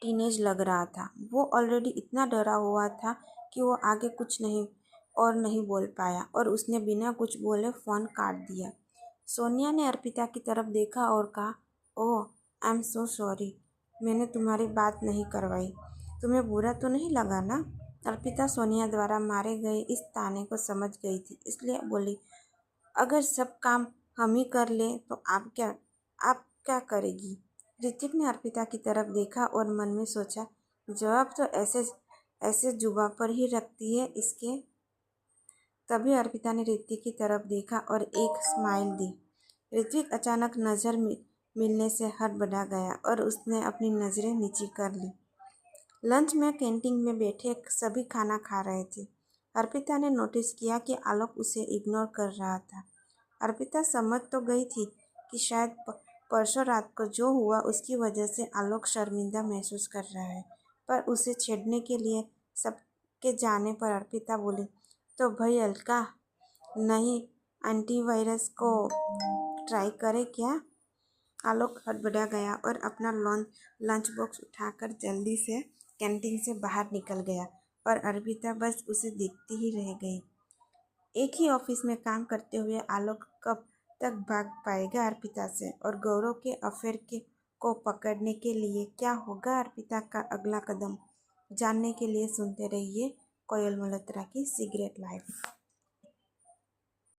[SPEAKER 1] टीनेज लग रहा था। वो ऑलरेडी इतना डरा हुआ था कि वो आगे कुछ नहीं बोल पाया, और उसने बिना कुछ बोले फ़ोन काट दिया। सोनिया ने अर्पिता की तरफ देखा और कहा, ओह, आई एम सो सॉरी, मैंने तुम्हारी बात नहीं करवाई। तुम्हें बुरा तो नहीं लगा ना? अर्पिता सोनिया द्वारा मारे गए इस ताने को समझ गई थी, इसलिए बोली, अगर सब काम हम ही कर लें तो आप क्या करेगी? ऋतिक ने अर्पिता की तरफ देखा और मन में सोचा, जवाब तो ऐसे ऐसे जुबान पर ही रखती है इसके। तभी अर्पिता ने ऋतिक की तरफ देखा और एक स्माइल दी। ऋतिक अचानक नज़र मिलने से हड़बड़ा गया और उसने अपनी नज़रें नीची कर ली। लंच में कैंटीन में बैठे सभी खाना खा रहे थे। अर्पिता ने नोटिस किया कि आलोक उसे इग्नोर कर रहा था। अर्पिता समझ तो गई थी कि शायद परसों रात को जो हुआ उसकी वजह से आलोक शर्मिंदा महसूस कर रहा है, पर उसे छेड़ने के लिए सबके जाने पर अर्पिता बोली, तो भाई अलका, नहीं एंटीवायरस को ट्राई करे क्या? आलोक हड़बड़ा गया और अपना लंच बॉक्स उठाकर जल्दी से कैंटीन से बाहर निकल गया, और अर्पिता बस उसे देखती ही रह गई। एक ही ऑफिस में काम करते हुए आलोक कब तक भाग पाएगा अर्पिता से, और गौरव के अफेयर को पकड़ने के लिए क्या होगा अर्पिता का अगला कदम? जानने के लिए सुनते रहिए कोयल मल्होत्रा की सीक्रेट लाइफ।